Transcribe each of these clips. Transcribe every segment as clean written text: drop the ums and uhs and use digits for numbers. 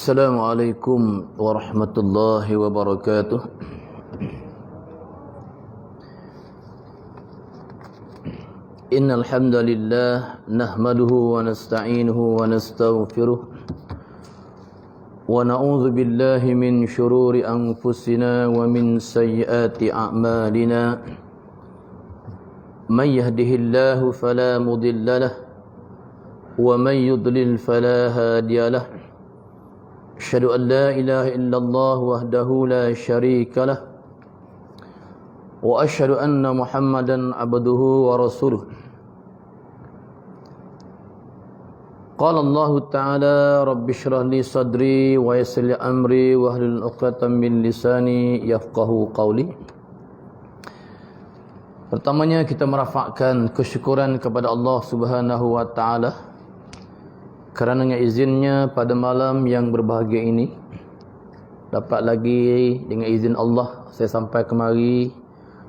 Assalamualaikum warahmatullahi wabarakatuh. Innal hamdalillah nahmaduhu wa nasta'inuhu wa nastaghfiruh wa na'udzu billahi min shururi anfusina wa min sayyiati a'malina. May yahdihillahu fala mudilla lahu wa may yudlil fala hadiya lahu. Asyhadu an la ilaha illallah wahdahu la syarika lah wa asyhadu anna Muhammadan abduhu wa rasuluh. Qala Allah Ta'ala rabbi shrah li sadri wa yassir li amri wa hlul 'uqdatam min lisani yafqahu qawli. Pertamanya kita merafakkan kesyukuran kepada Allah Subhanahu wa taala kerana dengan izinnya pada malam yang berbahagia ini dapat lagi dengan izin Allah saya sampai kemari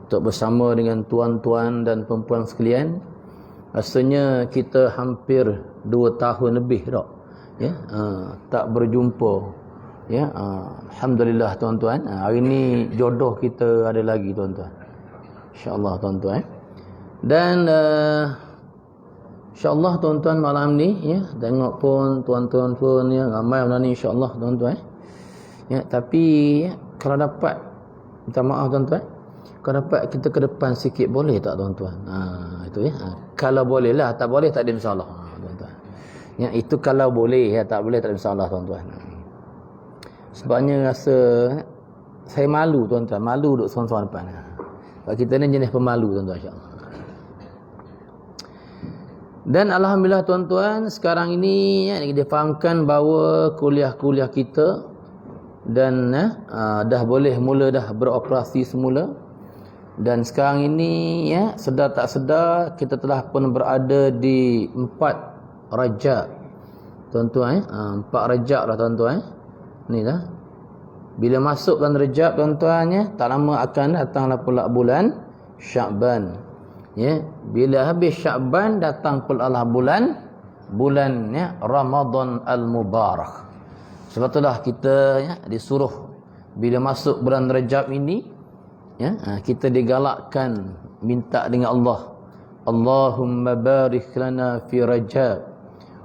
untuk bersama dengan tuan-tuan dan perempuan sekalian. Rasanya kita hampir 2 tahun lebih dah ya, tak berjumpa ya. Alhamdulillah tuan-tuan, hari ini jodoh kita ada lagi tuan-tuan, insya-Allah tuan-tuan. Dan InsyaAllah tuan-tuan malam ni ya, tengok pun tuan-tuan pun ya, ramai malam ni insyaAllah tuan-tuan ya. Tapi ya, kalau dapat, minta maaf tuan-tuan, kalau dapat kita ke depan sikit boleh tak tuan-tuan? Itu ya. Kalau boleh lah, tak boleh tak ada masalah tuan-tuan ya. Itu kalau boleh ya, tak boleh tak ada masalah tuan-tuan. Sebabnya rasa saya malu tuan-tuan, malu duduk seorang-seorang depan. Sebab kita ni jenis pemalu tuan-tuan insyaAllah. Dan alhamdulillah tuan-tuan, sekarang ini ya, kita fahamkan bahawa kuliah-kuliah kita dan dah boleh mula dah beroperasi semula. Dan sekarang ini ya, sedar tak sedar kita telah pun berada di 4 Rajab tuan-tuan 4 Rajab lah tuan-tuan. Ni dah. Bila masuk bulan Rajab tuan-tuan ya, tak lama akan datanglah pula bulan Sya'ban. Ya, bila habis Sya'ban datang pula bulan ya, Ramadan al-Mubarak. Sebab itulah kita ya, disuruh bila masuk bulan Rajab ini ya, kita digalakkan minta dengan Allah, Allahumma barik lana fi Rajab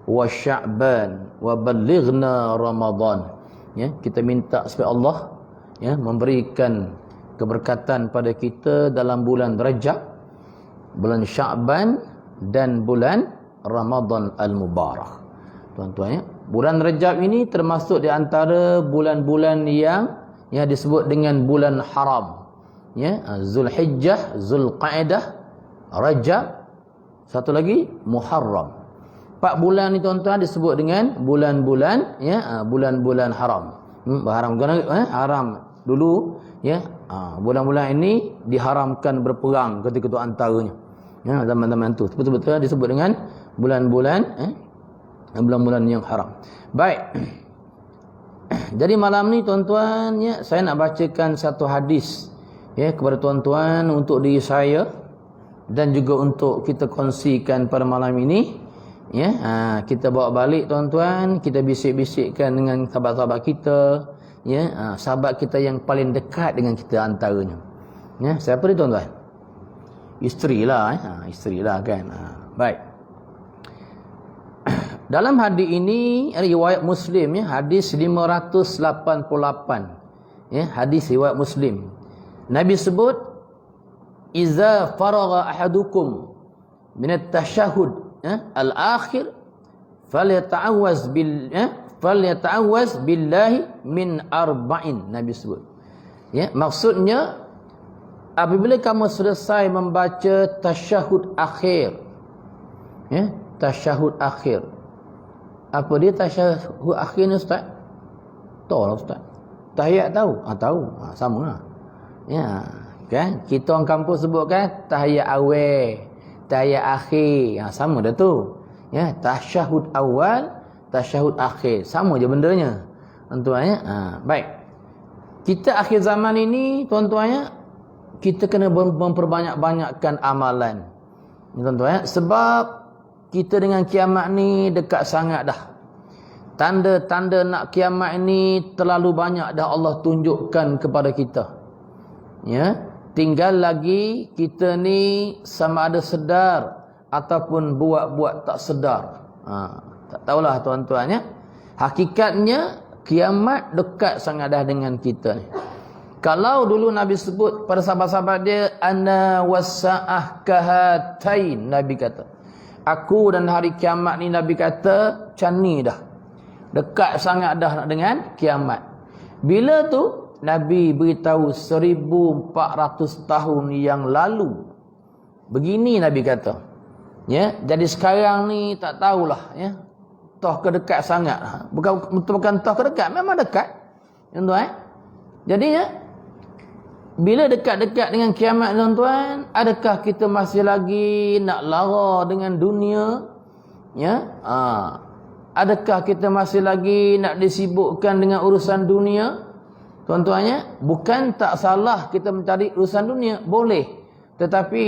wa Sya'ban wa ballighna Ramadan. Ya, kita minta supaya Allah ya, memberikan keberkatan pada kita dalam bulan Rajab, bulan Sya'ban dan bulan Ramadan al-Mubarak. Tuan-tuan ya, bulan Rajab ini termasuk di antara bulan-bulan yang disebut dengan bulan haram. Ya, Zulhijjah, Zulqa'dah, Rajab, satu lagi Muharram. 4 bulan ni tuan-tuan disebut dengan bulan-bulan ya, bulan-bulan haram. Haram haram dulu ya. Bulan-bulan ini diharamkan berperang ketika itu antaranya. Ya, zaman-zaman tu betul-betul disebut dengan bulan-bulan bulan-bulan yang haram. Baik. Jadi malam ni tuan-tuan ya, saya nak bacakan satu hadis ya kepada tuan-tuan untuk diri saya dan juga untuk kita kongsikan pada malam ini ya. Kita bawa balik tuan-tuan, kita bisik-bisikkan dengan sahabat-sahabat kita ya, sahabat kita yang paling dekat dengan kita antaranya. Ya, siapa dia tuan-tuan? Isteri lah isteri lah kan. Baik. Dalam hadis ini riwayat Muslim ya, hadis 588. Ya, hadis riwayat Muslim. Nabi sebut iza faragha ahadukum min at-tashahhud al-akhir falyata'awwaz billahi min arba'in. Nabi sebut. Ya, maksudnya apabila kamu selesai membaca tasyahud akhir. Ya, tasyahud akhir. Apa dia tasyahud akhir ni ustaz? Tahu lah ustaz. Tahiyat tahu? Tahu. Sama lah. Ya, kan? Kita orang kampung sebut kan tahiyat awal, tahiyat akhir. Sama dah tu. Ya, tasyahud awal, tasyahud akhir. Sama je bendanya. Tuan-tuan ya. Baik. Kita akhir zaman ini, tuan-tuan ya, kita kena memperbanyak-banyakkan amalan. Tuan-tuan ya, sebab kita dengan kiamat ni dekat sangat dah. Tanda-tanda nak kiamat ini terlalu banyak dah Allah tunjukkan kepada kita. Ya, tinggal lagi kita ni sama ada sedar ataupun buat-buat tak sedar. Tak tahulah tuan-tuan ya. Hakikatnya kiamat dekat sangat dah dengan kita ni. Kalau dulu Nabi sebut pada sahabat-sahabat dia ana wasa'ah kahatain, Nabi kata aku dan hari kiamat ni, Nabi kata macam ni dah. Dekat sangat dah dengan kiamat. Bila tu Nabi beritahu 1400 tahun yang lalu. Begini Nabi kata. Ya, jadi sekarang ni tak tahulah ya. Toh ke dekat sangat. Bukan toh ke dekat, memang dekat. Tuan-tuan. Jadi ya, bila dekat-dekat dengan kiamat tuan-tuan, adakah kita masih lagi nak lara dengan dunia? Ya? Adakah kita masih lagi nak disibukkan dengan urusan dunia? Tuan-tuan ya, bukan tak salah kita mencari urusan dunia, boleh. Tetapi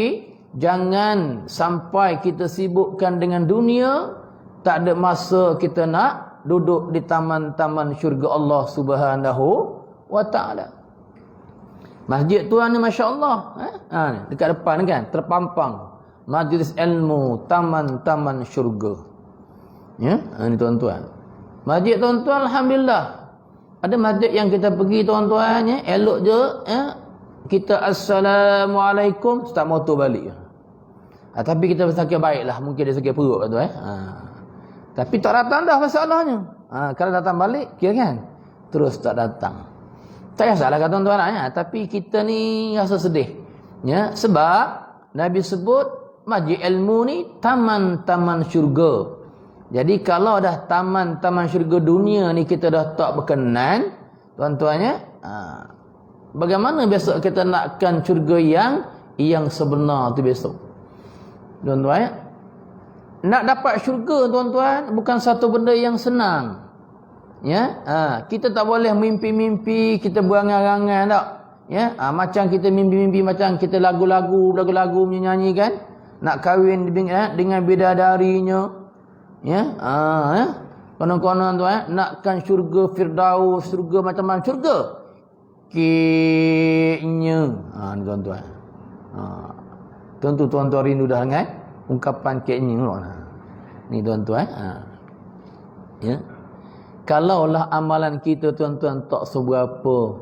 jangan sampai kita sibukkan dengan dunia, tak ada masa kita nak duduk di taman-taman syurga Allah Subhanahu wa taala. Masjid tuan ni masya-Allah, dekat depan kan terpampang majlis ilmu, taman-taman syurga. Ya, ni tuan-tuan. Masjid tuan-tuan alhamdulillah. Ada masjid yang kita pergi tuan-tuan ya, elok je ya. Kita assalamualaikum, start motor balik. Tapi kita sakit baiklah, mungkin dia sakit perut tu Tapi tak datang dah masalahnya. Kalau datang balik kira kan terus tak datang. Tak salah kata tuan-tuan ya, tapi kita ni rasa sedih. Ya, sebab Nabi sebut majlis ilmu ni taman-taman syurga. Jadi kalau dah taman-taman syurga dunia ni kita dah tak berkenan, tuan-tuan ya, bagaimana besok kita nakkan syurga yang sebenar tu besok? Tuan-tuan ya, nak dapat syurga tuan-tuan bukan satu benda yang senang. Ya, kita tak boleh mimpi-mimpi, kita berangan-angan tak. Ya, macam kita mimpi-mimpi macam kita lagu-lagu menyanyi kan, nak kahwin dengan bidadarinya. Ya, konon-konon tuan nakkan syurga firdaus, syurga macam-macam syurga. Keknya. Ni tuan-tuan. Tentu tuan-tuan rindu dah dengan ungkapan keknya. Ni tuan-tuan. Ya. Kalaulah amalan kita tuan-tuan tak seberapa,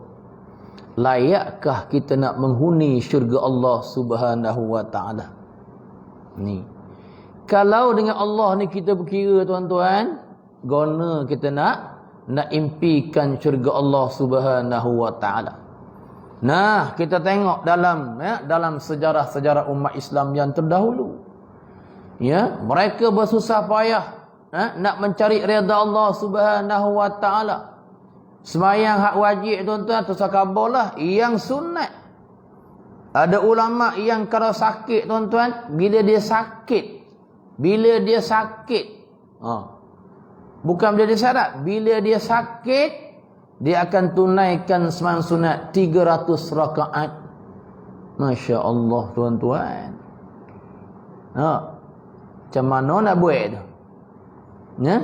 layakkah kita nak menghuni syurga Allah Subhanahu wa taala? Ni. Kalau dengan Allah ni kita berkira tuan-tuan, guna kita nak impikan syurga Allah Subhanahu wa taala. Nah, kita tengok dalam sejarah-sejarah umat Islam yang terdahulu. Ya, mereka bersusah payah nak mencari redha Allah Subhanahu wa taala. Sembahyang hak wajib tuan-tuan tersakabarlah, yang sunat. Ada ulama yang kalau sakit tuan-tuan, bila dia sakit, bukan bila dia syarat, bila dia sakit, dia akan tunaikan sembahyang sunat 300 rakaat. Masya Allah tuan-tuan. Macam mana nak buat tu? Ya?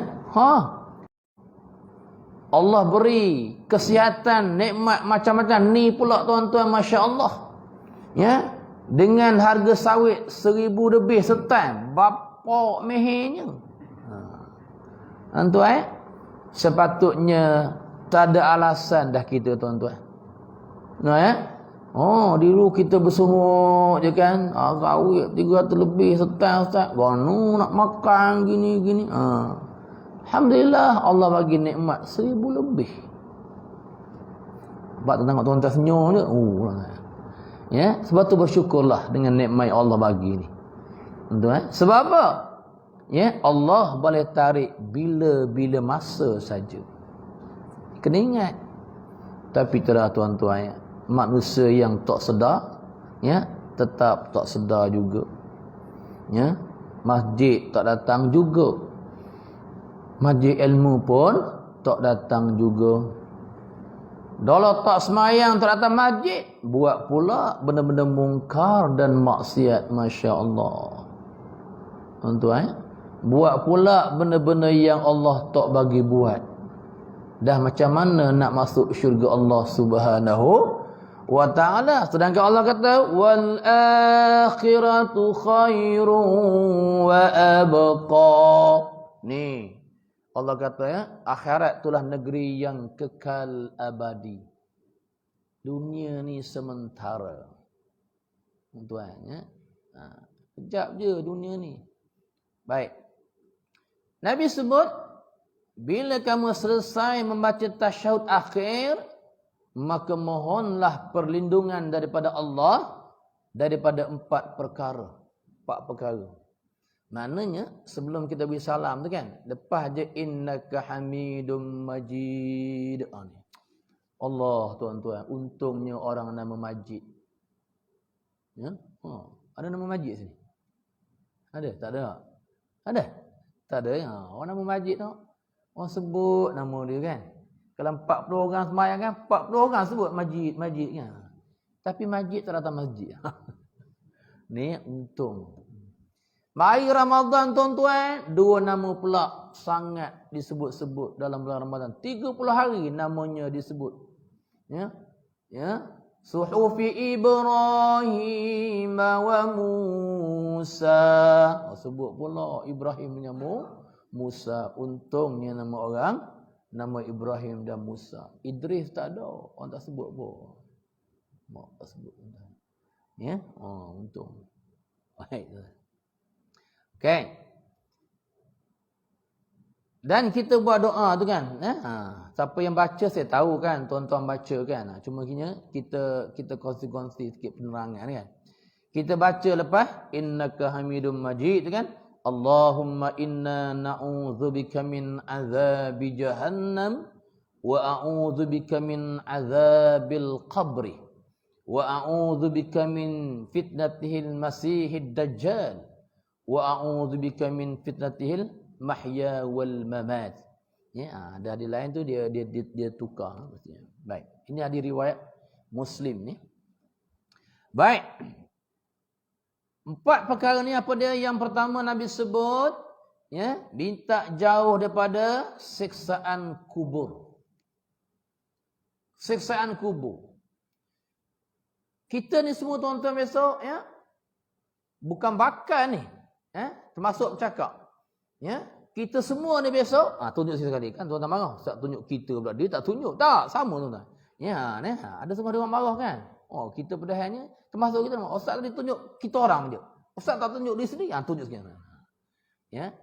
Allah beri kesihatan, nikmat macam-macam. Ni pula tuan-tuan, Masya Allah. Ya? Dengan harga sawit 1000 lebih setan. Bapak mehenya. Tuan-tuan, sepatutnya tak ada alasan dah kita tuan-tuan. Nah ya. Oh, dulu kita bersungguh je kan. Sawit 300 lebih setahun Ustaz. Ganu nak makan gini-gini. Alhamdulillah Allah bagi nikmat 1000 lebih. Sebab tengok tuan-tuan senyum je. Ya, sebab tu bersyukurlah dengan nikmat yang Allah bagi ni. Tuan, sebab apa? Ya, Allah boleh tarik bila-bila masa saja. Kena ingat. Tapi itulah tuan-tuan ya, manusia yang tak sedar, ya, tetap tak sedar juga. Ya, masjid tak datang juga. Masjid ilmu pun tak datang juga. Kalau tak semayang tak datang masjid, buat pula benda-benda mungkar dan maksiat, masya-Allah. Tuan-tuan, buat pula benda-benda yang Allah tak bagi buat. Dah macam mana nak masuk syurga Allah Subhanahu wa ta'ala? Sedangkan Allah kata wal akhiratu khairun wa abqa. Ni Allah kata ya, akhirat itulah negeri yang kekal abadi. Dunia ni sementara. Tuan ya. Kejap je dunia ni. Baik. Nabi sebut, bila kamu selesai membaca tasyahud akhir, maka mohonlah perlindungan daripada Allah daripada 4 perkara. 4 perkara. Maknanya sebelum kita beri salam tu kan, lepas je innaka hamidum majid. Allah tuan-tuan, untungnya orang nama Majid. Ya? Ada nama Majid sini? Ada? Tak ada? Ada? Tak ada ya. Orang nama Majid tu, orang sebut nama dia kan. Kalau 40 orang sembahyang kan, 40 orang sebut Majid, Majid kan. Tapi Majid tak datang masjid. Ni untung. Mari Ramadan tuan-tuan, 2 nama pula sangat disebut-sebut dalam bulan Ramadan. 30 hari namanya disebut. Ya. Ya. Suhufi Ibrahim wa Musa. Sebut pula Ibrahim punya Musa. Untungnya nama orang, nama Ibrahim dan Musa. Idris tak ada, orang tak sebut pun. Mak tak sebut. Ya, untung. Baik. Okay. Dan kita buat doa tu kan. Siapa yang baca saya tahu kan, tuan-tuan baca kan. Cuma kita kongsi-kongsi sikit penerangan kan. Kita baca lepas innaka hamidum majid tu kan. Allahumma inna na'udzubika min azabi jahannam wa a'udzubika min azabil qabri wa a'udzubika min fitnatihil masihid dajjal wa a'udzubika min fitnatihil mahya wal mamat. Ya, ada hadis lain tu dia tukar maksudnya. Baik. Ini hadis riwayat Muslim ni. Baik. 4 perkara ni apa dia? Yang pertama Nabi sebut, ya, minta jauh daripada siksaan kubur. Siksaan kubur. Kita ni semua tuan-tuan besok, ya, bukan bakal ni, termasuk bercakap. Ya, kita semua ni besok, tunjuk sekali kan tuan-tuan marah, tak tunjuk kita pula, dia tak tunjuk. Tak, sama tuan-tuan. Ya, ni ada semua orang marah kan. Kita padahalnya termasuk kita. Ustaz tadi tunjuk kita orang je. Ustaz tak tunjuk diri sendiri, tunjuk sekian. Ya.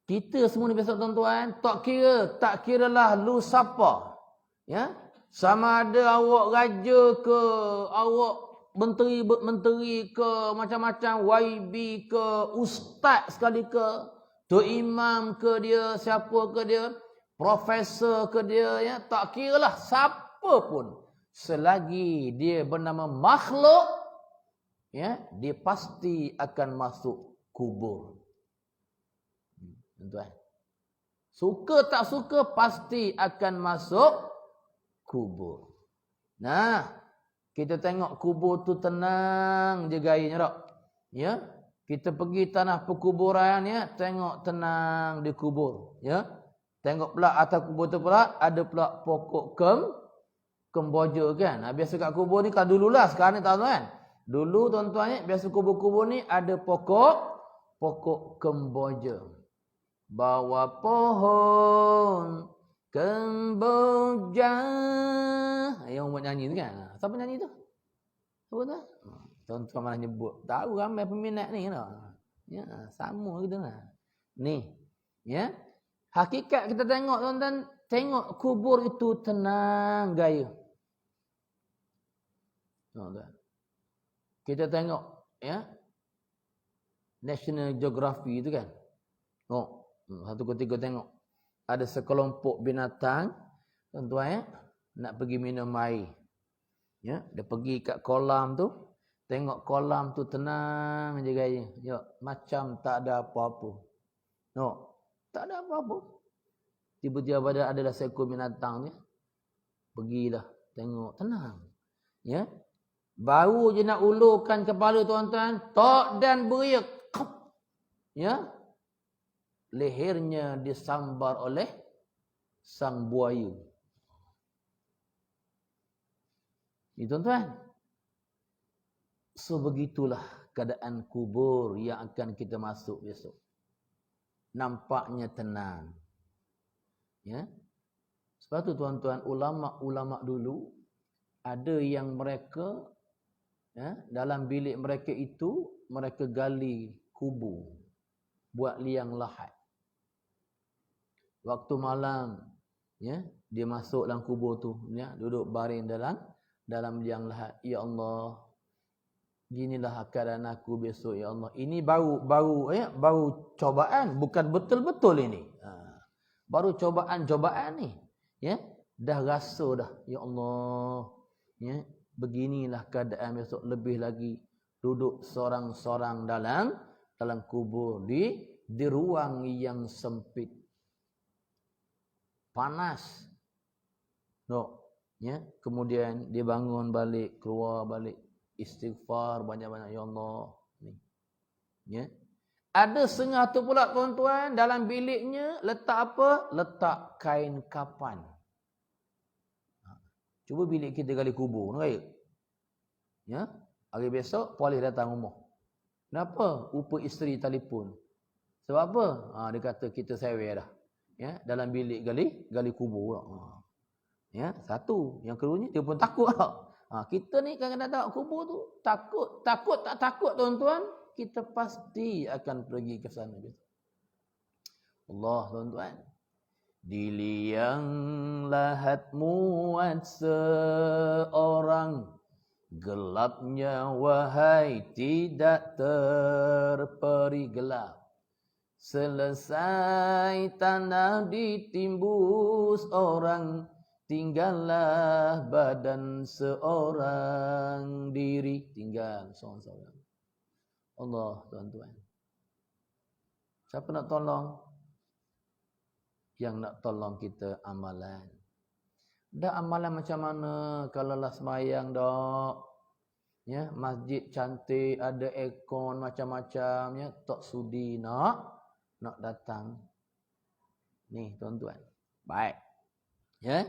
Kita semua ni besok tuan-tuan, tak kiralah lu siapa. Ya. Sama ada awak raja ke, awak menteri ke, macam-macam, YB ke, ustaz sekali ke, tu imam ke dia, siapa ke dia, profesor ke dia, ya, tak kiralah siapa pun, selagi dia bernama makhluk, ya, dia pasti akan masuk kubur. Tuan, suka tak suka pasti akan masuk kubur. Nah, kita tengok kubur tu tenang je gayanya tak? Ya, kita pergi tanah perkuburan, ya, tengok tenang di kubur, ya. Tengok pula atas kubur tu pula ada pula pokok kemboja kan. Biasa kat kubur ni kalau dululah, sekarang ni tak tahu kan. Dulu tuan-tuan, biasa kubur-kubur ni ada pokok kemboja. bawah pohon kemboja. Yang buat nyanyi tu kan? Siapa nyanyi tu? Siapa tu? Tuan-tuan malah nyebut. Tahu ramai peminat ni lah. Ya, sama gitu lah. Ni, ya. Hakikat kita tengok tuan-tuan, tengok kubur itu tenang gaya. Tuan-tuan. Kita tengok, ya. National Geography itu kan. Oh, satu ketika tengok ada sekelompok binatang, tuan-tuan ya, nak pergi minum air. Ya, dia pergi kat kolam tu, tengok kolam tu tenang je gaya. Ya, macam tak ada apa-apa. No, tak ada apa-apa. Tiba-tiba adalah seekor binatang ni. Pergilah tengok tenang. Ya. Baru je nak ulurkan kepala tuan-tuan, tok dan beriak. Ya. Lehernya disambar oleh sang buaya. Ini tuan-tuan. So begitulah keadaan kubur yang akan kita masuk besok. Nampaknya tenang. Ya. Sebab tu tuan-tuan, ulama-ulama dulu ada yang mereka dalam bilik mereka itu mereka gali kubur buat liang lahat. Waktu malam ya, dia masuk dalam kubur tu ya, duduk baring dalam liang lahat. Ya Allah, ginilah keadaan aku besok ya Allah. Ini baru cobaan, bukan betul-betul ini. Baru cobaan ni. Ya, dah rasa dah. Ya Allah, ya, beginilah keadaan besok, lebih lagi duduk sorang-sorang dalam kubur di ruang yang sempit. Panas. No, ya, kemudian dia bangun balik, keluar balik, istighfar banyak-banyak ya Allah. Ni. Ya. Ada setengah tu pula tuan-tuan dalam biliknya letak apa? Letak kain kapan. Cuba bilik kita gali kubur, right? Ya, hari besok polis datang rumah. Kenapa? Rupa isteri telefon. Sebab apa? Dia kata kita sewa dah. Ya, dalam bilik gali kubur lah. Ya, satu. Yang keduanya dia pun takut lah. Kita ni kadang-kadang tengok kubur tu takut tak takut tuan-tuan, kita pasti akan pergi ke sana besok. Allah tuan-tuan. Di liang lahat muat seorang, gelapnya wahai tidak terperi gelap. Selesai tanah ditimbus orang, tinggallah badan seorang diri. Tinggal seorang-seorang. Allah tuan-tuan. Siapa nak tolong? Yang nak tolong kita amalan. Dah amalan macam mana kalau lah semayang dok? Ya, masjid cantik, ada aircon macam-macam ya, tak sudi nak datang. Ni tuan-tuan. Baik. Ya.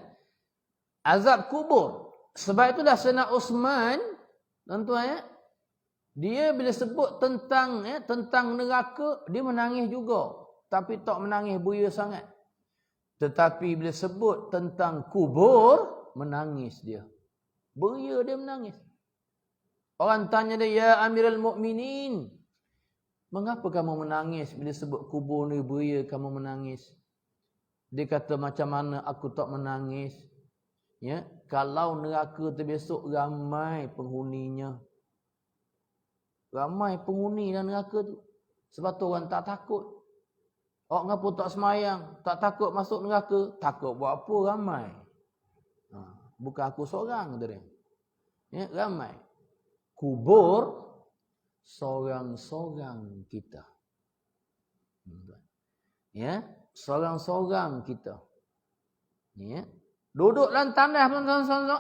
Azab kubur. Sebab itulah Sayyidina Uthman, tuan-tuan ya, dia bila sebut tentang neraka, dia menangis juga. Tapi tak menangis buaya sangat. Tetapi bila sebut tentang kubur, menangis dia. Beria dia menangis. Orang tanya dia, ya Amirul Mukminin, mengapa kamu menangis bila sebut kubur ni beria kamu menangis? Dia kata, macam mana aku tak menangis? Ya, kalau neraka tu besok ramai penghuninya. Ramai penghuni dalam neraka tu. Sebab tu orang tak takut. Orang ngapa tak semayang, tak takut masuk neraka? Takut buat apa ramai? Bukan aku seorang kata dia. Ya, ramai. Kubur seorang-seorang kita. Ya, seorang-seorang kita. Ya. Duduk dalam tanah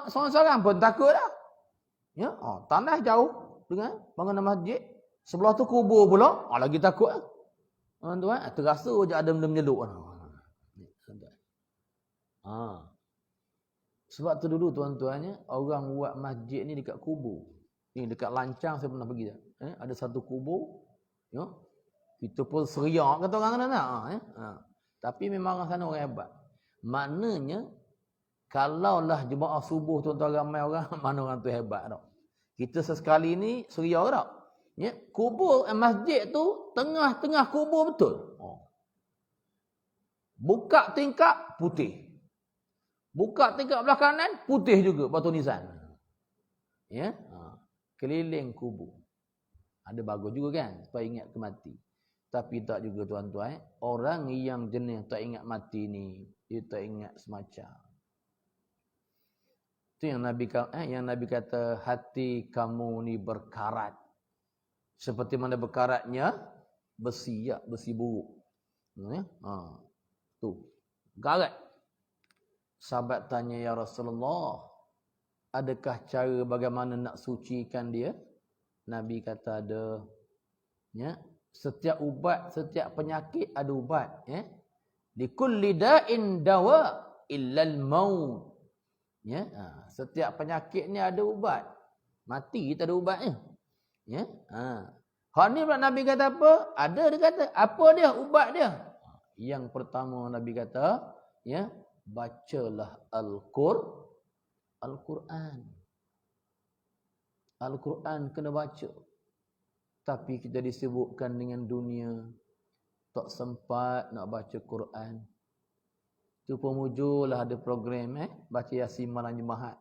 seorang-seorang pun takut dah. Ya, tanah jauh dengan bangunan masjid. Sebelah tu kubur pula, lagi takut lah. Tuan-tuan, terasa je ada benda menyeluk. Sebab tu dulu tuan-tuannya, orang buat masjid ni dekat kubur. Ni dekat Lancang saya pernah pergi dah. Ada satu kubur, ya. Kita pun seriak kata orang sana. Tapi memang orang sana orang hebat. Maknanya, kalaulah jemaah subuh tuan-tuan ramai orang, mana orang tu hebat tak? Kita sesekali ni seriak tak? Ya, kubur masjid tu, tengah-tengah kubur betul. Buka tingkap, putih. Buka tingkap belah kanan, putih juga batu nisan. Ya, keliling kubur. Ada bagus juga kan, supaya ingat kemati. Tapi tak juga tuan-tuan, orang yang jenis tak ingat mati ni, dia tak ingat semacam. Itu yang Nabi kata, hati kamu ni berkarat. Seperti mana berkaratnya besi, besi buruk. Tu, karat. Sahabat tanya, ya Rasulullah, adakah cara bagaimana nak sucikan dia? Nabi kata ada. Ya, setiap ubat, setiap penyakit ada ubat. Ya, likulli da'in dawa illal maut. Ya, setiap penyakit ni ada ubat. Mati tak ada ubatnya. Ya, hak ni pula Nabi kata apa? Ada, dia kata apa dia ubat dia? Yang pertama Nabi kata, ya, bacalah Al-Quran. Al-Quran kena baca. Tapi kita disibukkan dengan dunia, tak sempat nak baca Quran. Tu pemujulah ada program baca Yasin malam Jumaat.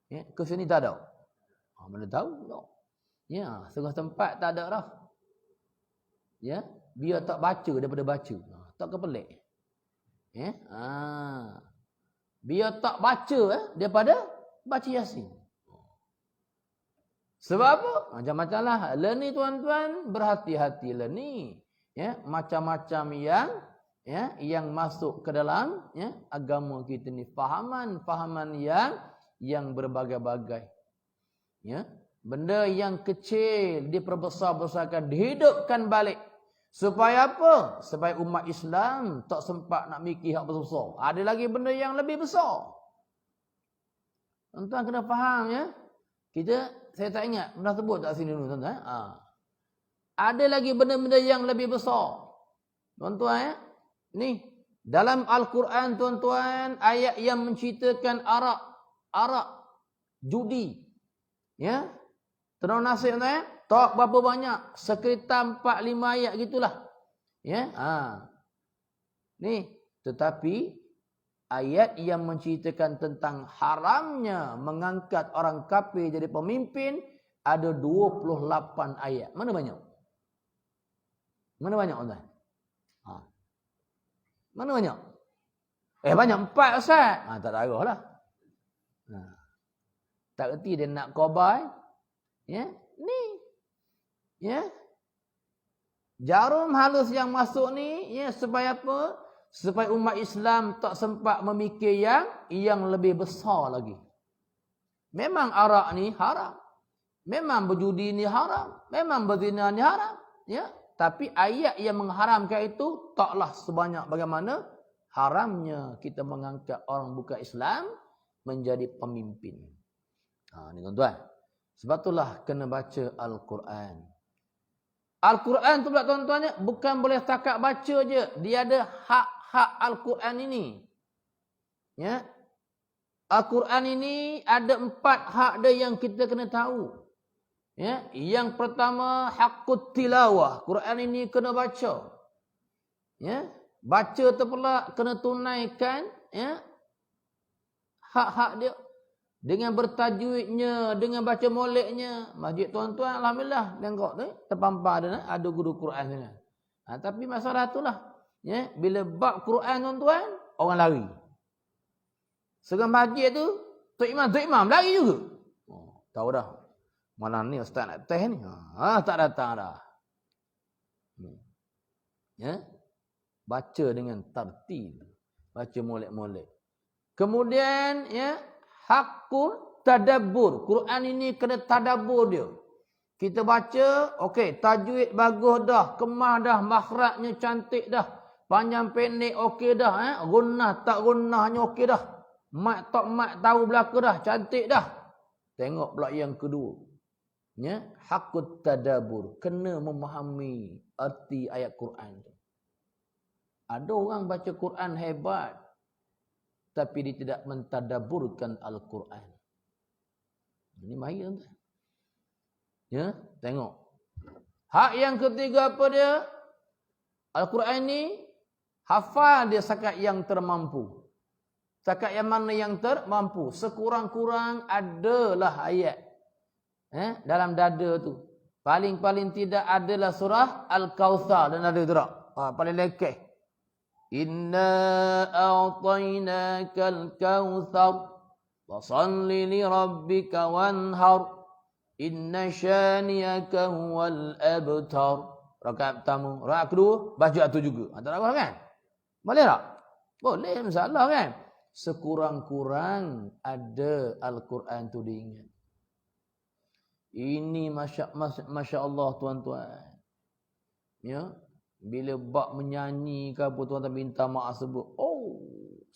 Ya, ke sini tak ada. Mana tahu tak. Ya, setengah tempat tak ada dah. Ya, biar tak baca daripada baca. Tak ke pelik. Ya, biar tak baca daripada baca Yasin. Sebab apa? Macam-macam lah. Ni tuan-tuan, berhati-hatilah ni. Ya, macam-macam yang masuk ke dalam agama kita ni. Fahaman yang berbagai-bagai. Ya, benda yang kecil diperbesar-besarkan, dihidupkan balik. Supaya apa? Supaya umat Islam tak sempat nak mikir hak besar. Ada lagi benda yang lebih besar. Tuan-tuan kena faham ya. Saya tak ingat, pernah sebut tak sini dulu tuan-tuan. Ada lagi benda-benda yang lebih besar. Tuan-tuan ni dalam Al-Quran tuan-tuan, ayat yang menceritakan arak, judi. Ya. Tenang nasib tuan tak berapa banyak, sekitar 4-5 ayat gitulah. Ya. Ni, tetapi ayat yang menceritakan tentang haramnya mengangkat orang kafir jadi pemimpin ada 28 ayat. Mana banyak? Mana banyak tuan? Mana banyak? Banyak 4 Ustaz. Tak darahlah. Tak erti dia nak kobai. Ya, ni. Ya. Jarum halus yang masuk ni ya supaya apa? Supaya umat Islam tak sempat memikir yang lebih besar lagi. Memang arak ni haram. Memang berjudi ni haram. Memang berzina ni haram. Ya. Tapi ayat yang mengharamkan itu taklah sebanyak bagaimana haramnya kita mengangkat orang bukan Islam menjadi pemimpin. Ni tuan-tuan. Sebab itulah kena baca Al-Quran. Al-Quran tu pula tuan-tuan bukan boleh setakat baca je. Dia ada hak Al-Quran ini. Ya. Al-Quran ini ada 4 hak dia yang kita kena tahu. Ya, yang pertama haqqut tilawah. Quran ini kena baca. Ya, baca tu pula kena tunaikan ya. Hak-hak dia dengan bertajwidnya, dengan baca moleknya. Masjid tuan-tuan alhamdulillah tengok tu terpampar ada guru Quran sana. Tapi masalah itulah. Ya, bila bab Quran tuan-tuan, orang lari. Sekarang masjid tu, Tok Imam lari juga. Tahu dah. Mana ni ustaz nak teh ni? Tak datang dah. Ya. Baca dengan tartil. Baca molek-molek. Kemudian ya, haqqul tadabbur. Quran ini kena tadabbur dia. Kita baca, okey, tajwid bagus dah, kemah dah, makhrajnya cantik dah. Panjang pendek okey dah, gunnah tak gunnahnya okey dah. Mat tak mat tahu belaka dah, cantik dah. Tengok pula yang kedua. Ya, hakut tadabbur, kena memahami arti ayat Quran tu. Ada orang baca Quran hebat tapi dia tidak mentadabburkan Al-Quran. Ini bahaya tuan. Ya, tengok. Hak yang ketiga apa dia? Al-Quran ni hafal dia setakat yang termampu. Setakat yang mana yang termampu. Sekurang-kurang adalah ayat dalam dada tu. Paling-paling tidak adalah surah Al-Kawthar dan ada tu tak? Paling lekeh. Inna a'tainakal kawthar fasalli li rabbika wanhar inna syaniyaka huwal abtar. Rakaat pertama, rakaat kedua baca tu juga. Tak apa kan? Boleh tak? Boleh, masalah kan? Sekurang-kurang ada Al-Quran tu diingat. Ini Masya Allah tuan-tuan. Ya, bila bab menyanyi ke apa tuan-tuan minta maaf sebut. Oh,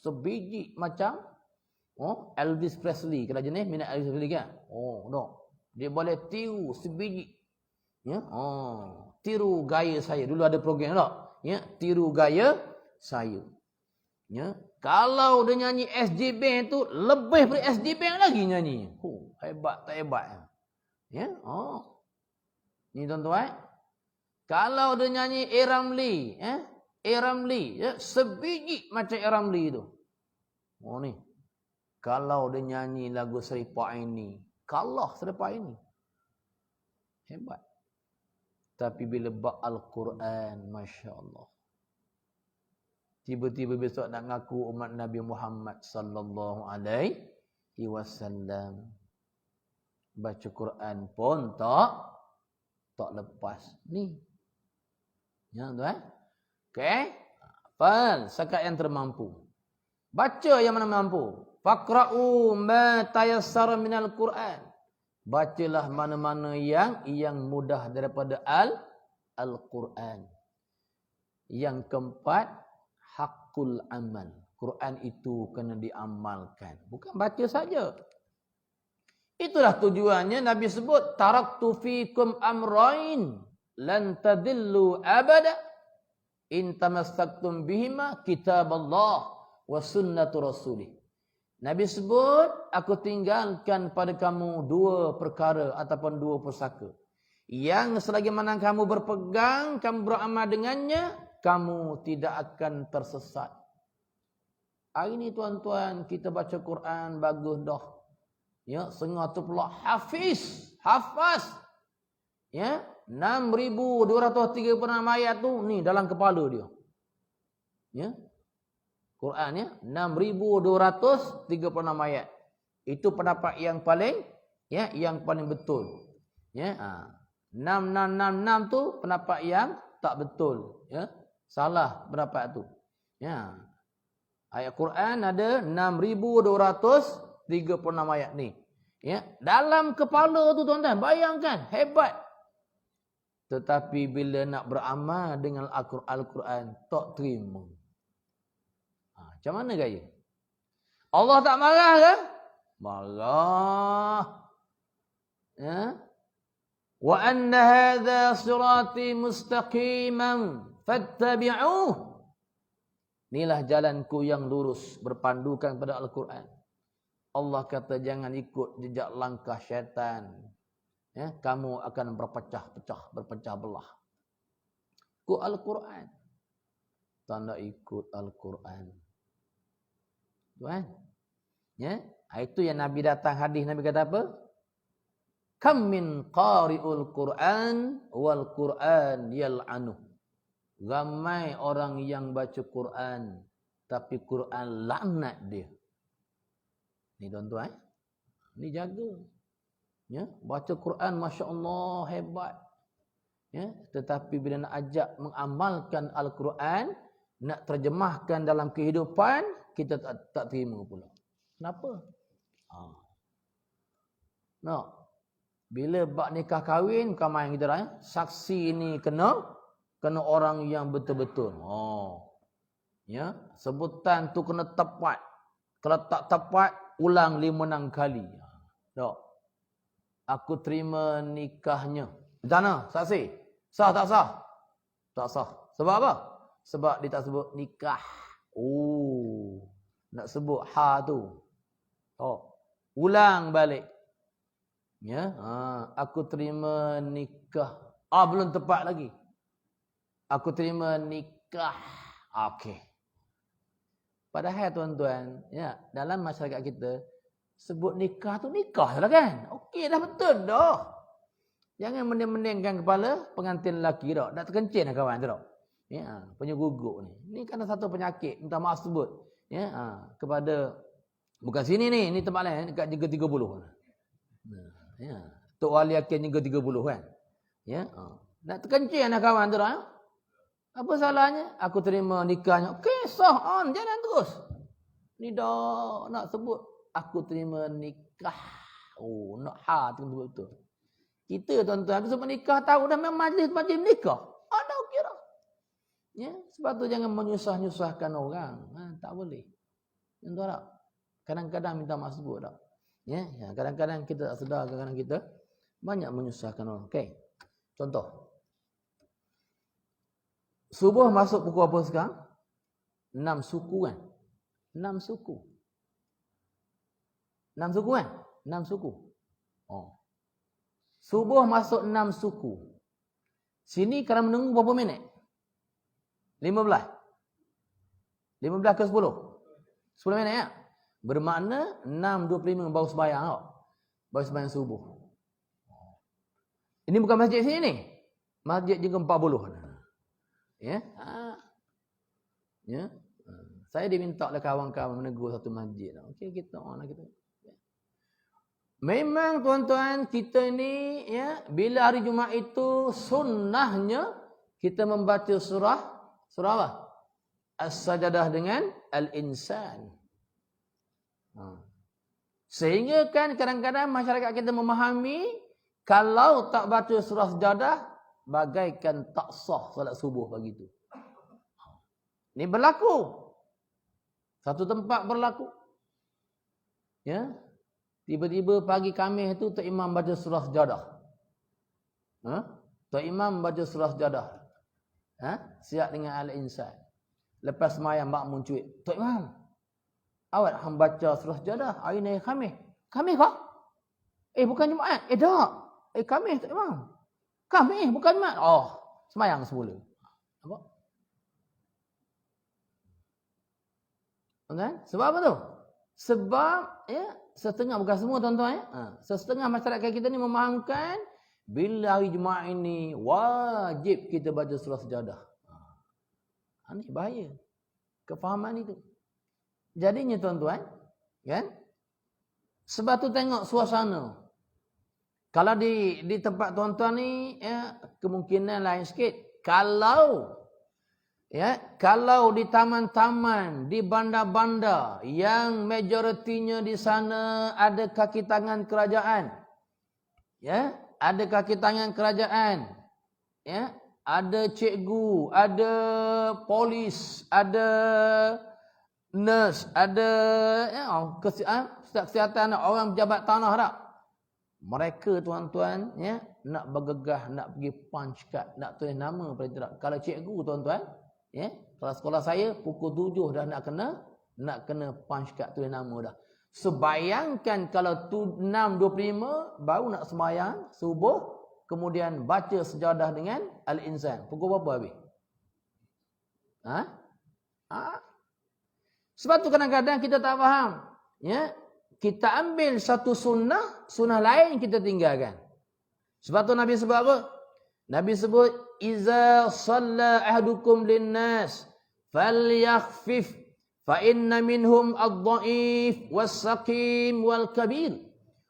sebiji macam Elvis Presley. Kalau jenis minat Elvis Presley kan? Oh, no. Dia boleh tiru sebiji. Ya, tiru gaya saya. Dulu ada program tak? Ya, tiru gaya saya. Ya, kalau dia nyanyi SG Band tu lebih dari SG Band lagi nyanyi. Hebat tak hebat? Ya, ni tuan-tuan. Kalau dia nyanyi A. Ramli, A. Ramli, ya, sebiji macam A. Ramli tu. Ni. Kalau dia nyanyi lagu Seripa ini, kalah Seripa ini. Hebat. Tapi bila bab Al-Quran, Masya Allah. Tiba-tiba besok nak ngaku umat Nabi Muhammad sallallahu alaihi wasallam. Baca Quran pun tak lepas. Ni. Ya, tuan. Okey. Fal, setakat yang termampu. Baca yang mana mampu. Faqra'u ma tayassara minal Quran. Bacalah mana-mana yang mudah daripada Al-Quran. Yang keempat, hakul amal. Quran itu kena diamalkan. Bukan baca saja. Itulah tujuannya Nabi sebut taraktu fikum amrain lan tadillu abada in tamassaktum bihima kitaballah wa sunnatu rasulih. Nabi sebut aku tinggalkan pada kamu dua perkara ataupun dua pusaka yang selagi mana kamu berpegang, kamu beramal dengannya, kamu tidak akan tersesat. Hari ini tuan-tuan kita baca Quran bagus dah. Ya, setengah tu pula hafaz. Ya, 6,236 ayat tu ni dalam kepala dia. Ya. Quran ya, 6,236 ayat. Itu pendapat yang paling betul. Ya, 6666 tu pendapat yang tak betul, ya. Salah pendapat tu. Ya. Ayat Quran ada 6,236 ayat ni. Ya, dalam kepala tu tuan-tuan, bayangkan, hebat. Tetapi bila nak beramal dengan Al-Quran, tak terima. Macam mana gaya? Allah tak marah ke? Marah. Ya. Wa anna hadha sirati mustaqiman fattabi'uh. Inilah jalanku yang lurus berpandukan pada Al-Quran. Allah kata jangan ikut jejak langkah syaitan. Ya, kamu akan berpecah belah. Ikut Al-Quran. Tanda ikut Al-Quran. Tuan. Ya, itu yang Nabi datang hadis Nabi kata apa? Kam min qari'ul Quran wal Quran yal'anuh. Ramai orang yang baca Quran tapi Quran laknat dia. Ni tuan-tuan, ni jaga. Ya, baca Quran masya-Allah hebat. Ya, tetapi bila nak ajak mengamalkan Al-Quran, nak terjemahkan dalam kehidupan, kita tak terima pula. Kenapa? No. Bila bab nikah kahwin, bukan main kita dah. Saksi ni kena orang yang betul-betul. Ya, sebutan tu kena tepat. Kalau tak tepat, ulang 5-6 kali. Tak. Aku terima nikahnya. Di sana, saksi. Sah tak sah? Tak sah. Sebab apa? Sebab dia tak sebut nikah. Oh, nak sebut ha tu. Oh, ulang balik. Ya, aku terima nikah. Belum tepat lagi. Aku terima nikah. Okey. Padahal tuan-tuan, ya, dalam masyarakat kita sebut nikah tu nikah lah kan. Okey dah, betul dah. Jangan mending-mendingkan kepala pengantin lelaki dah. Dah terkencing dah kawan tu dah. Ya, punya guguk ni. Ni kan satu penyakit, minta maaf sebut. Ya, kepada bukan sini ni tempat lain dekat Jengka 30. Ya, Tok Wali Akin Jengka 30 kan. Ya, nak terkencing dah kawan tu dah. Apa salahnya? Aku terima nikahnya. Okey, sah on, jalan terus. Ni dah nak sebut aku terima nikah. Oh, nak ha tu betul. Kita tuan-tuan sebut nikah tahu dah memang majlis nikah. Dah okey dah. Ya, sebab tu jangan menyusah-nyusahkan orang. Tak boleh. Tuan tak? Kadang-kadang minta maaf sebut tak? Ya, kadang-kadang kita tak sedar, kadang-kadang kita banyak menyusahkan orang. Okey. Contoh. Subuh masuk pukul apa sekarang? 6 suku kan? 6 suku. 6 suku kan? 6 suku. Oh. Subuh masuk 6 suku. Sini kalau menunggu berapa minit? 15 ke 10? 10 minit ya? Bermakna 6.25 baru sembahyang tau. Baru sembahyang subuh. Ini bukan masjid sini ni. Masjid Jengka 40. Ya. Ya. Saya diminta oleh kawan-kawan menegur satu masjid. Okey, kita orang kita. Memang tuan-tuan, kita ni ya, bila hari Jumaat itu sunnahnya kita membaca surah apa? As-Sajdah dengan Al-Insan. Sehingga kan kadang-kadang masyarakat kita memahami kalau tak baca surah Sajdah bagaikan tak sah solat subuh pagi itu. Ini berlaku. Satu tempat berlaku. Ya. Tiba-tiba pagi Khamis itu Tok Imam baca surah Sajdah. Tok Imam baca surah Sajdah. Siap dengan Al-Insan. Lepas sembahyang makmum cuit. Tok Imam, awak hang baca surah Sajdah hari ni Khamis. Khamis kah? Bukan Jumaat. Tak. Khamis Tok Imam. Khamis bukan Jumaat. Sembahyang semula. Apa? Kan? Sebab apa tu? Sebab ya, setengah bukan semua tuan-tuan ya. Setengah masyarakat kita ni memahamkan bila hari Jumaat ini wajib kita baca surah Sajdah. Ini bahaya. Kefahaman itu. Jadinya tuan-tuan, kan? Sebab tu tengok suasana. Kalau di tempat tuan-tuan ni ya, kemungkinan lain sikit. Kalau di taman-taman, di bandar-bandar yang majoritinya di sana ada kaki tangan kerajaan. Ya, ada kaki tangan kerajaan. Ya, ada cikgu, ada polis, ada nurse, ada kesihatan, orang pejabat tanah tak. Mereka tuan-tuan ya, nak bergegah, nak pergi punch card, nak tulis nama pada tidak. Kalau cikgu tuan-tuan, ya, kalau sekolah saya pukul 7 dah nak kena punch card tulis nama dah. Sebayangkan kalau 6.25 baru nak sembahyang subuh, kemudian baca Sajdah dengan Al-Insan. Pukul berapa habis? Sebab tu kadang-kadang kita tak faham. Ya, kita ambil satu sunnah lain kita tinggalkan. Sebab tu Nabi sebut apa? Nabi sebut iza shalla ahadukum linnas falyakhfif fa inna minhum ad-dha'if was-saqim wal-kabir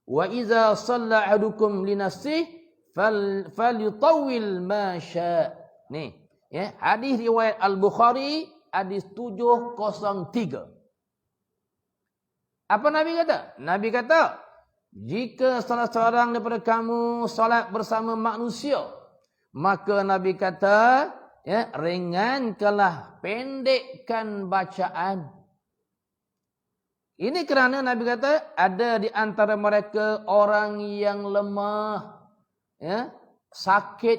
wa iza shalla ahadukum linafsihi falyutawwil ma syaa. Ni, ya, hadis riwayat Al-Bukhari, hadis 703. Apa Nabi kata? Nabi kata, jika salah seorang daripada kamu salat bersama manusia, maka Nabi kata, ya, ringankanlah, pendekkan bacaan. Ini kerana Nabi kata ada di antara mereka orang yang lemah, ya, sakit,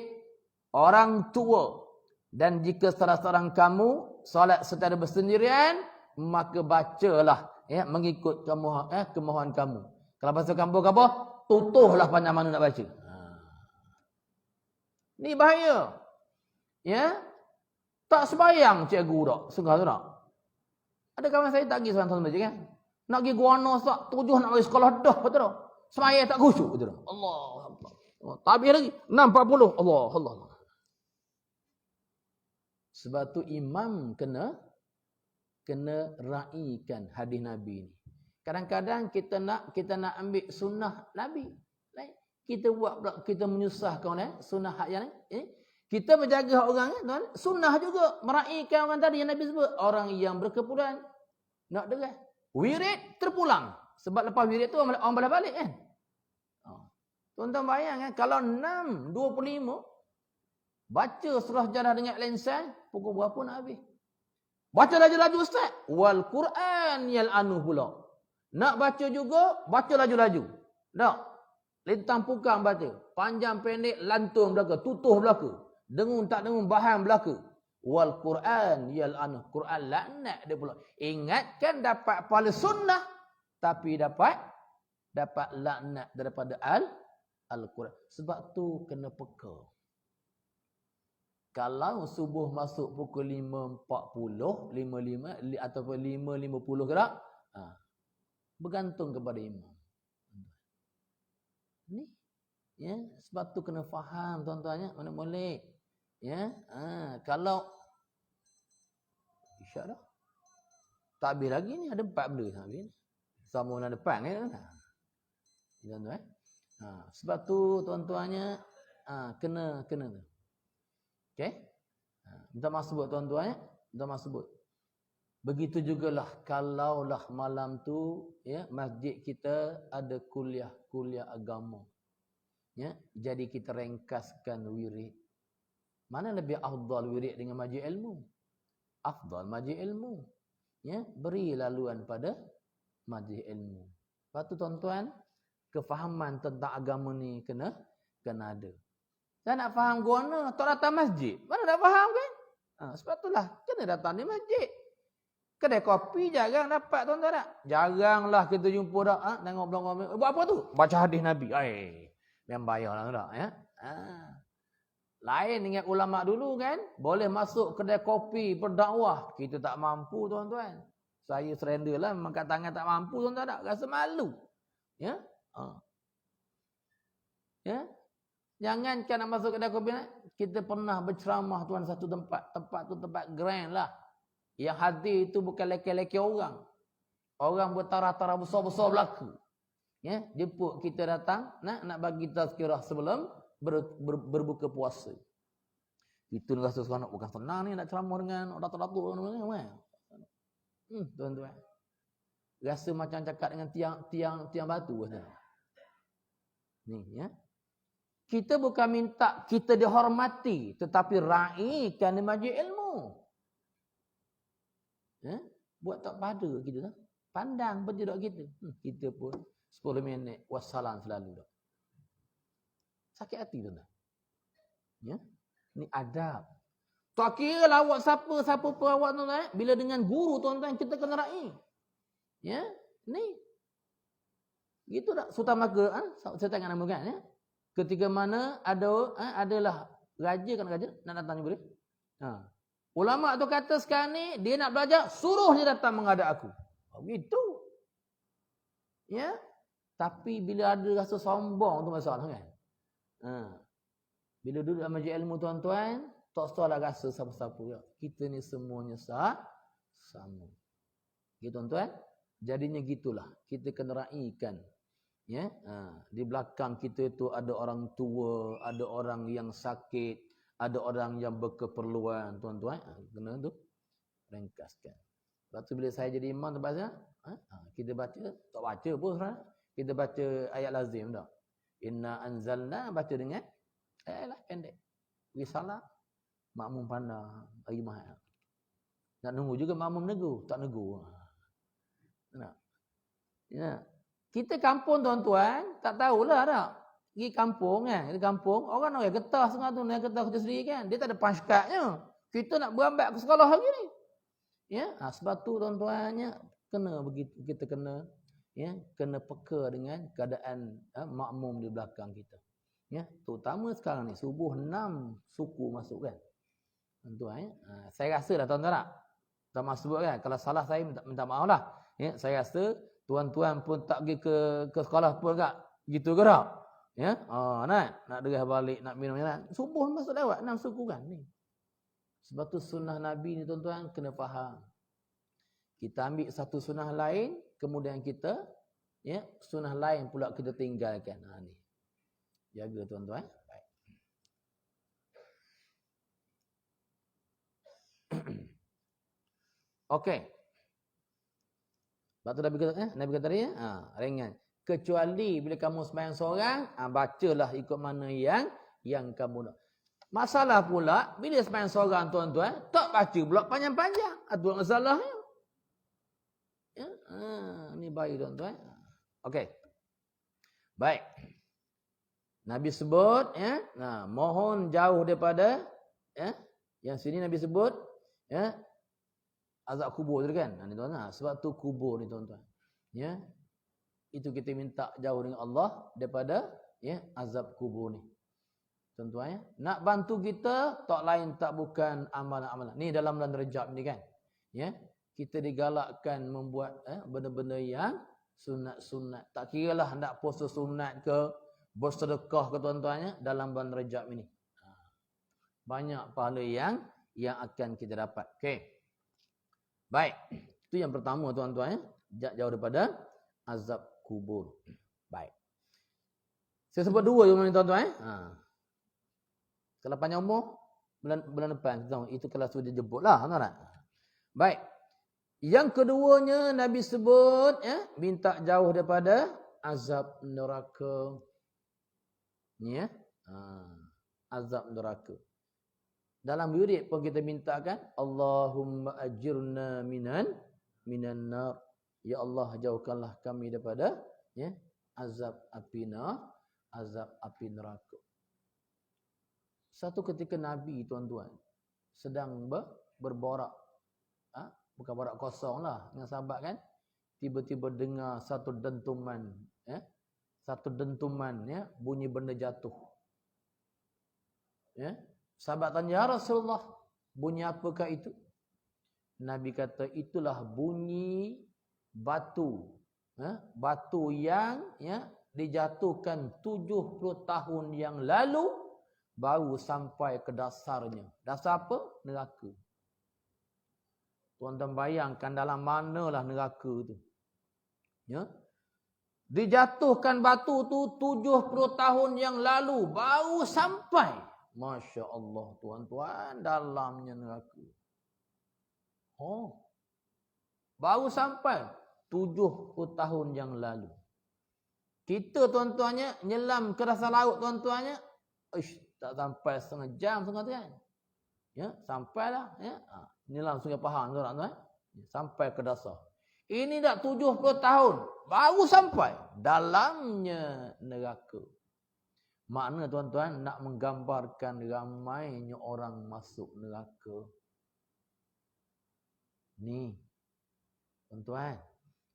orang tua. Dan jika salah seorang kamu solat secara bersendirian, maka bacalah, ya, mengikut kemohonan kamu. Kalau bahasa kampung apa? Tutuhlah panjang mana nak baca. Ni bahaya. Ya. Tak sembahyang cikgu dak. Sengah tu tak. Ada kawan saya tak pergi seorang baca kan. Nak pergi guana tak 7 nak pergi sekolah dah betul tak. Sembahyang tak khusyuk betul tak. Allah. Tak habis lagi. 6.40. Allah. Sebab tu imam kena raikan hadis Nabi ni. Kadang-kadang kita nak ambil sunnah Nabi. Kita buat pula, kita menyusahkan sunnah hak yang ni. Kita menjaga orang tuan, sunnah juga meraihkan orang tadi yang Nabi sebut, orang yang berkepulan nak deras. Wirid terpulang. Sebab lepas wirid tu orang balik balik kan. Tuan-tuan bayang kan, kalau 6.25 baca surah Jarah dengan lensan, pukul berapa nak habis? Baca laju-laju ustaz. Wal Quran yal'anu pula. Nak baca juga, baca laju-laju. Tak. Lintang pukang baca. Panjang pendek lantung belaka, tutuh belaka. Dengung tak dengung bahan belaka. Wal Quran yal'anu. Quran laknat dia pula. Ingatkan dapat pahala sunnah, tapi dapat laknat daripada Al-Quran. Sebab tu kena peka. Kalau subuh masuk pukul 5.40, 5.5 ataupun 5.50 ke tak? Bergantung kepada imam. Ni, ya, sebab tu kena faham tuan-tuannya, mana boleh. Ya, kalau isyak dah. Tak habis lagi ni, ada 4 benda habis. Sama bulan depan kan. Tuan-tuan. Sebab tu tuan-tuannya kena tu. Okey? Minta maaf sebut tuan-tuan ya. Minta maaf sebut. Begitu jugalah kalaulah malam tu ya masjid kita ada kuliah agama. Ya, jadi kita ringkaskan wirid. Mana lebih afdal wirid dengan majlis ilmu? Afdal majlis ilmu. Ya, beri laluan pada majlis ilmu. Lepas tu tuan-tuan, kefahaman tentang agama ni kena ada. Saya nak faham guana, tak datang masjid. Mana nak faham kan? Sebab itulah kena datang di masjid. Kedai kopi jarang dapat tuan-tuan tak? Jaranglah kita jumpa dak tengok belakang. Buat apa tu? Baca hadis Nabi. Yang bayarlah tak ya. Lain dengan ulama dulu kan, boleh masuk kedai kopi berdakwah, kita tak mampu tuan-tuan. Saya surrender lah, mengangkat tangan tak mampu tuan-tuan tak, rasa malu. Ya? Ya? Jangankan nak masuk kedai kopi, kita pernah berceramah tuan satu tempat tu tempat grand lah. Yang hadir itu bukan lelaki-lelaki orang. Orang bertara-tara besar-besar berlaku. Ya, jemput kita datang nak bagi tazkirah sebelum berbuka puasa. Itu rasa seronok, bukan senang ni nak ceramah dengan datuk-datuk kan. Tuan-tuan. Rasa macam cakap dengan tiang batu kata. Ni ya. Kita bukan minta kita dihormati, tetapi raikan di majlis ilmu. Ya? Buat tak pada kita tak? Pandang berjedak kita. Kita pun 10 minit wassalam selalu tak. Sakit hati tuan-tuan. Ya? Ni adab. Tak kira lah awak siapa perawat tuan-tuan. Bila dengan guru tuan-tuan kita kena raih. Ya? Ni. Gitu tak? Sultan Melaka, saya tengok nama kan ya. Ketika mana adalah raja kan raja nak datang boleh. Ulama tu kata sekarang ni dia nak belajar, suruh dia datang menghadap aku. Begitu. Ya. Tapi bila ada rasa sombong tu masalah kan. Bila duduk dalam majlis ilmu tuan-tuan, tak salah rasa siapa-siapa ya. Kita ni semuanya sama. Ya tuan-tuan. Jadinya gitulah. Kita kena raikan. Ya, di belakang kita itu ada orang tua, ada orang yang sakit, ada orang yang berkeperluan, tuan-tuan. Kena tu ringkaskan. Lepas tu bila saya jadi imam tempatnya, kita baca, tak baca pun sebenarnya. Kita baca ayat lazim tak. Inna anzalna, baca dengan ayat pendek. Risalah, makmum pandang, rimah. Nak nunggu juga makmum negur, tak negur. Nak. Ya. Kita kampung tuan-tuan, tak tahulah dah. Pergi kampung kan, di kampung, orang nak getah setengah tu, nak getah kita sendiri kan. Dia tak ada paskatnya. Kita nak berambat ke sekolah lagi ni. Ya, sebab tu tuan-tuannya kena begitu, kita kena kena peka dengan keadaan makmum di belakang kita. Ya, terutama sekarang ni subuh 6 suku masuk kan. Tuan-tuan saya rasa dah tuan-tuan tak masuk kan. Kalau salah saya minta maaf lah. Ya, saya rasa tuan-tuan pun tak pergi ke sekolah pun tak. Gitu ke tak? Ya, nak derah balik, nak minum nak. Subuh masuk lewat 6 suku kan ni. Sebab tu sunnah Nabi ni tuan-tuan kena faham. Kita ambil satu sunnah lain, kemudian kita sunnah lain pula kita tinggalkan. Ni. Jaga tuan-tuan. Baik. Okey. Sebab tu Nabi kata dia, ringan. Kecuali bila kamu sembahyang seorang, bacalah ikut mana yang kamu nak. Masalah pula, bila sembahyang seorang tuan-tuan, tak baca pula panjang-panjang. Itu masalahnya. Ya, ni baik tuan-tuan. Okey. Baik. Nabi sebut mohon jauh daripada yang sini Nabi sebut azab kubur tu kan. Ni tuan-tuan. Sebab tu kubur ni tuan-tuan. Ya. Itu kita minta jauh dengan Allah daripada azab kubur ni. Tuan-tuan nak bantu kita tak lain tak bukan amalan-amalan. Ni dalam bulan Rajab ni kan. Ya. Kita digalakkan membuat benda-benda yang sunat-sunat. Tak kiralah hendak puasa sunat ke, bersedekah ke tuan-tuannya dalam bulan Rajab ini. Banyak pahala yang akan kita dapat. Okey. Baik. Itu yang pertama tuan-tuan jauh daripada azab kubur. Baik. Saya sebut dua je tuan-tuan Kalau panjang umur bulan depan itu kelas sudah jemputlah tuan-tuan. Baik. Yang keduanya Nabi sebut minta jauh daripada azab neraka. Ni azab neraka. Dalam wirid pun kita mintakan Allahumma ajirna minan nar. Ya Allah jauhkanlah kami daripada azab api neraka. Satu ketika Nabi tuan-tuan sedang berborak bukan borak kosong lah dengan sahabat kan, tiba-tiba dengar satu dentuman bunyi benda jatuh. Sahabat tanya, ya Rasulullah, bunyi apakah itu? Nabi kata itulah bunyi batu. Batu yang dijatuhkan 70 tahun yang lalu baru sampai ke dasarnya. Dasar apa? Neraka. Tuan-tuan bayangkan dalam manalah neraka tu. Ya. Dijatuhkan batu tu 70 tahun yang lalu baru sampai. Masya Allah tuan-tuan, dalamnya neraka. Baru sampai 70 tahun yang lalu. Kita tuan-tuannya nyelam ke dasar laut tuan-tuannya, tak sampai setengah jam setengah tu kan. Ya, sampailah nyelam Sungai Pahang tuan-tuan. Sampai ke dasar. Ini dah 70 tahun baru sampai dalamnya neraka. Makna tuan-tuan nak menggambarkan ramainya orang masuk neraka. Ni tuan-tuan,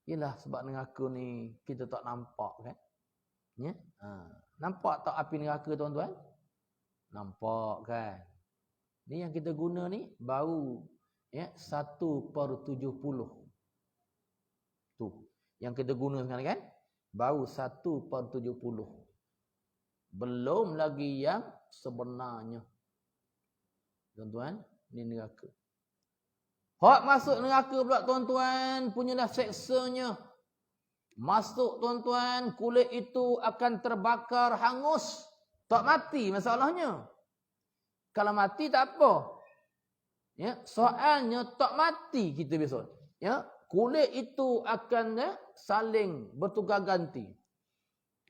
ialah sebab neraka ni kita tak nampak kan? Ya? Nampak tak api neraka tuan-tuan? Nampak kan? Ni yang kita guna ni baru 1/70. Tu. Yang kita guna sekarang kan? Baru 1/70. Belum lagi yang sebenarnya. Tuan-tuan, ni neraka. Hak masuk neraka pula tuan-tuan, punyalah seksanya. Masuk tuan-tuan, kulit itu akan terbakar hangus. Tak mati masalahnya. Kalau mati tak apa. Ya, soalnya tak mati kita besok. Ya, kulit itu akan saling bertukar ganti.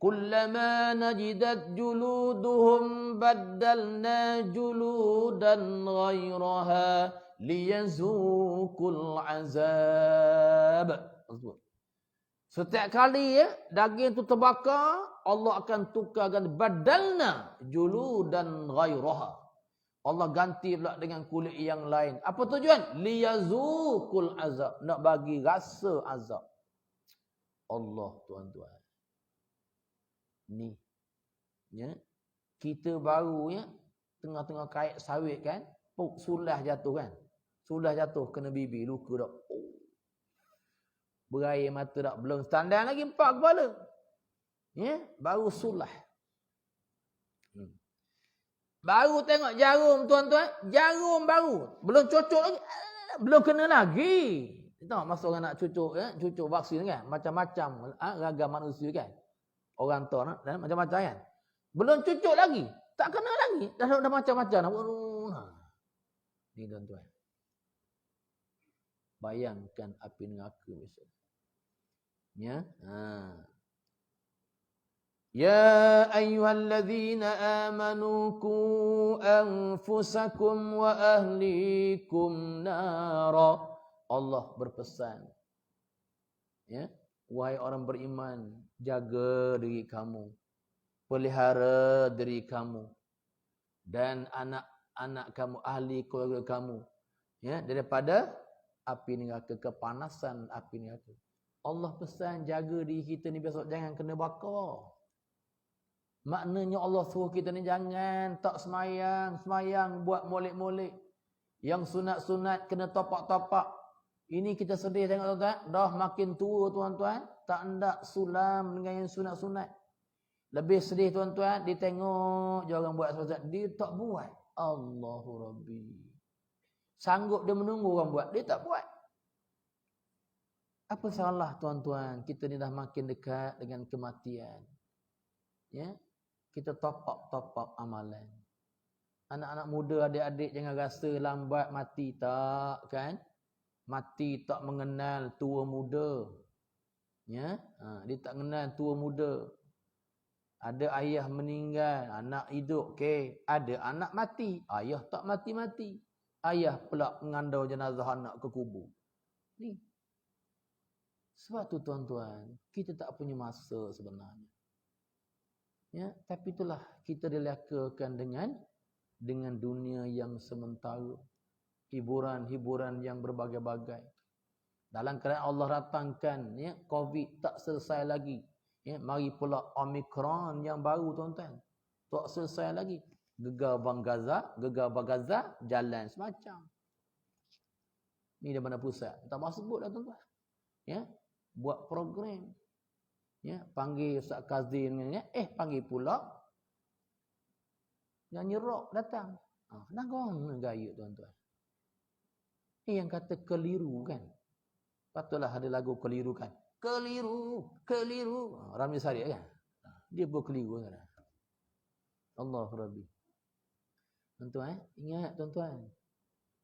Kullama najidat juluduhum baddalna juludan ghairaha liyazuqul azab. Setiap kali daging tu terbakar, Allah akan tukarkan badalna juludan ghairaha. Allah ganti pula dengan kulit yang lain. Apa tujuan? Liyazuqul azab, nak bagi rasa azab. Allah tuan-tuan. Ni. Ya. Kita baru tengah-tengah kait sawit kan, sulah jatuh kan. Sulah jatuh kena bibi, luka dak. Berair mata dak, belum standar lagi 4 kepala. Ya, baru sulah. Baru tengok jarum tuan-tuan, jarum baru, belum cocok lagi, belum kena lagi. Tengok masa orang nak cucuk cucuk vaksin kan, macam-macam ragam manusia kan. Orang tua dan macam-macam kan. Belum cucuk lagi, tak kena lagi, dah macam-macam. Ni tuan-tuan. Bayangkan api neraka besok. Ya. Ya ayyuhalladzina amanu qu anfusakum wa ahlikum nara. Allah berpesan. Ya, wahai orang beriman, jaga diri kamu. Pelihara diri kamu dan anak-anak kamu, ahli keluarga kamu, ya, daripada api neraka, kepanasan api neraka. Allah pesan jaga diri kita ni besok jangan kena bakar. Maknanya Allah suruh kita ni jangan tak semayang buat molek-molek. Yang sunat-sunat kena topak-topak. Ini kita sedih tengok tuan-tuan, dah makin tua tuan-tuan, tak hendak sulam dengan yang sunat-sunat. Lebih sedih tuan-tuan, dia tengok je orang buat sunat, dia tak buat. Allahu Rabbi. Sanggup dia menunggu orang buat, dia tak buat. Apa salah tuan-tuan? Kita ni dah makin dekat dengan kematian. Ya, kita top up amalan. Anak-anak muda, adik-adik jangan rasa lambat mati, tak kan? Mati tak mengenal tua muda. Ya, dia tak mengenal tua muda. Ada ayah meninggal, anak hidup, okey. Ada anak mati, ayah tak mati-mati. Ayah pula mengandau jenazah anak ke kubur. Ni. Sebab tu tuan-tuan, kita tak punya masa sebenarnya. Ya, tapi itulah kita dilekakan dengan dunia yang sementara. Hiburan-hiburan yang berbagai-bagai. Dalam keadaan Allah datangkan, ya, COVID tak selesai lagi. Ya, mari pula Omicron yang baru tuan-tuan. Tak selesai lagi. Gegar Gaza, jalan semacam. Ni dari mana pusat? Tak mahu sebut dah tuan-tuan. Ya, buat program. Ya, panggil Ustaz Kazim, panggil pula nyanyi rock datang. Nangong gaya tuan-tuan. Ini yang kata keliru kan. Patutlah ada lagu keliru kan. Keliru. Ramli Sarip kan. Dia berkeliru kan. Allah Rabbi. Tuan-tuan, ingat tuan-tuan.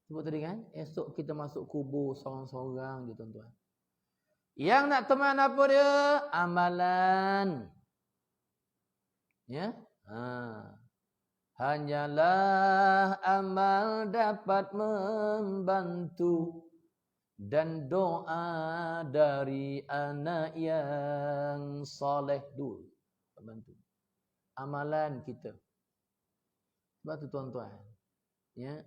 Sebut tadi kan, esok kita masuk kubur seorang-seorang je tuan-tuan. Yang nak teman apa dia? Amalan. Ya. Hanyalah amal dapat membantu dan doa dari anak yang soleh dulu membantu. Amalan kita. Sebab tu tuan-tuan, ya,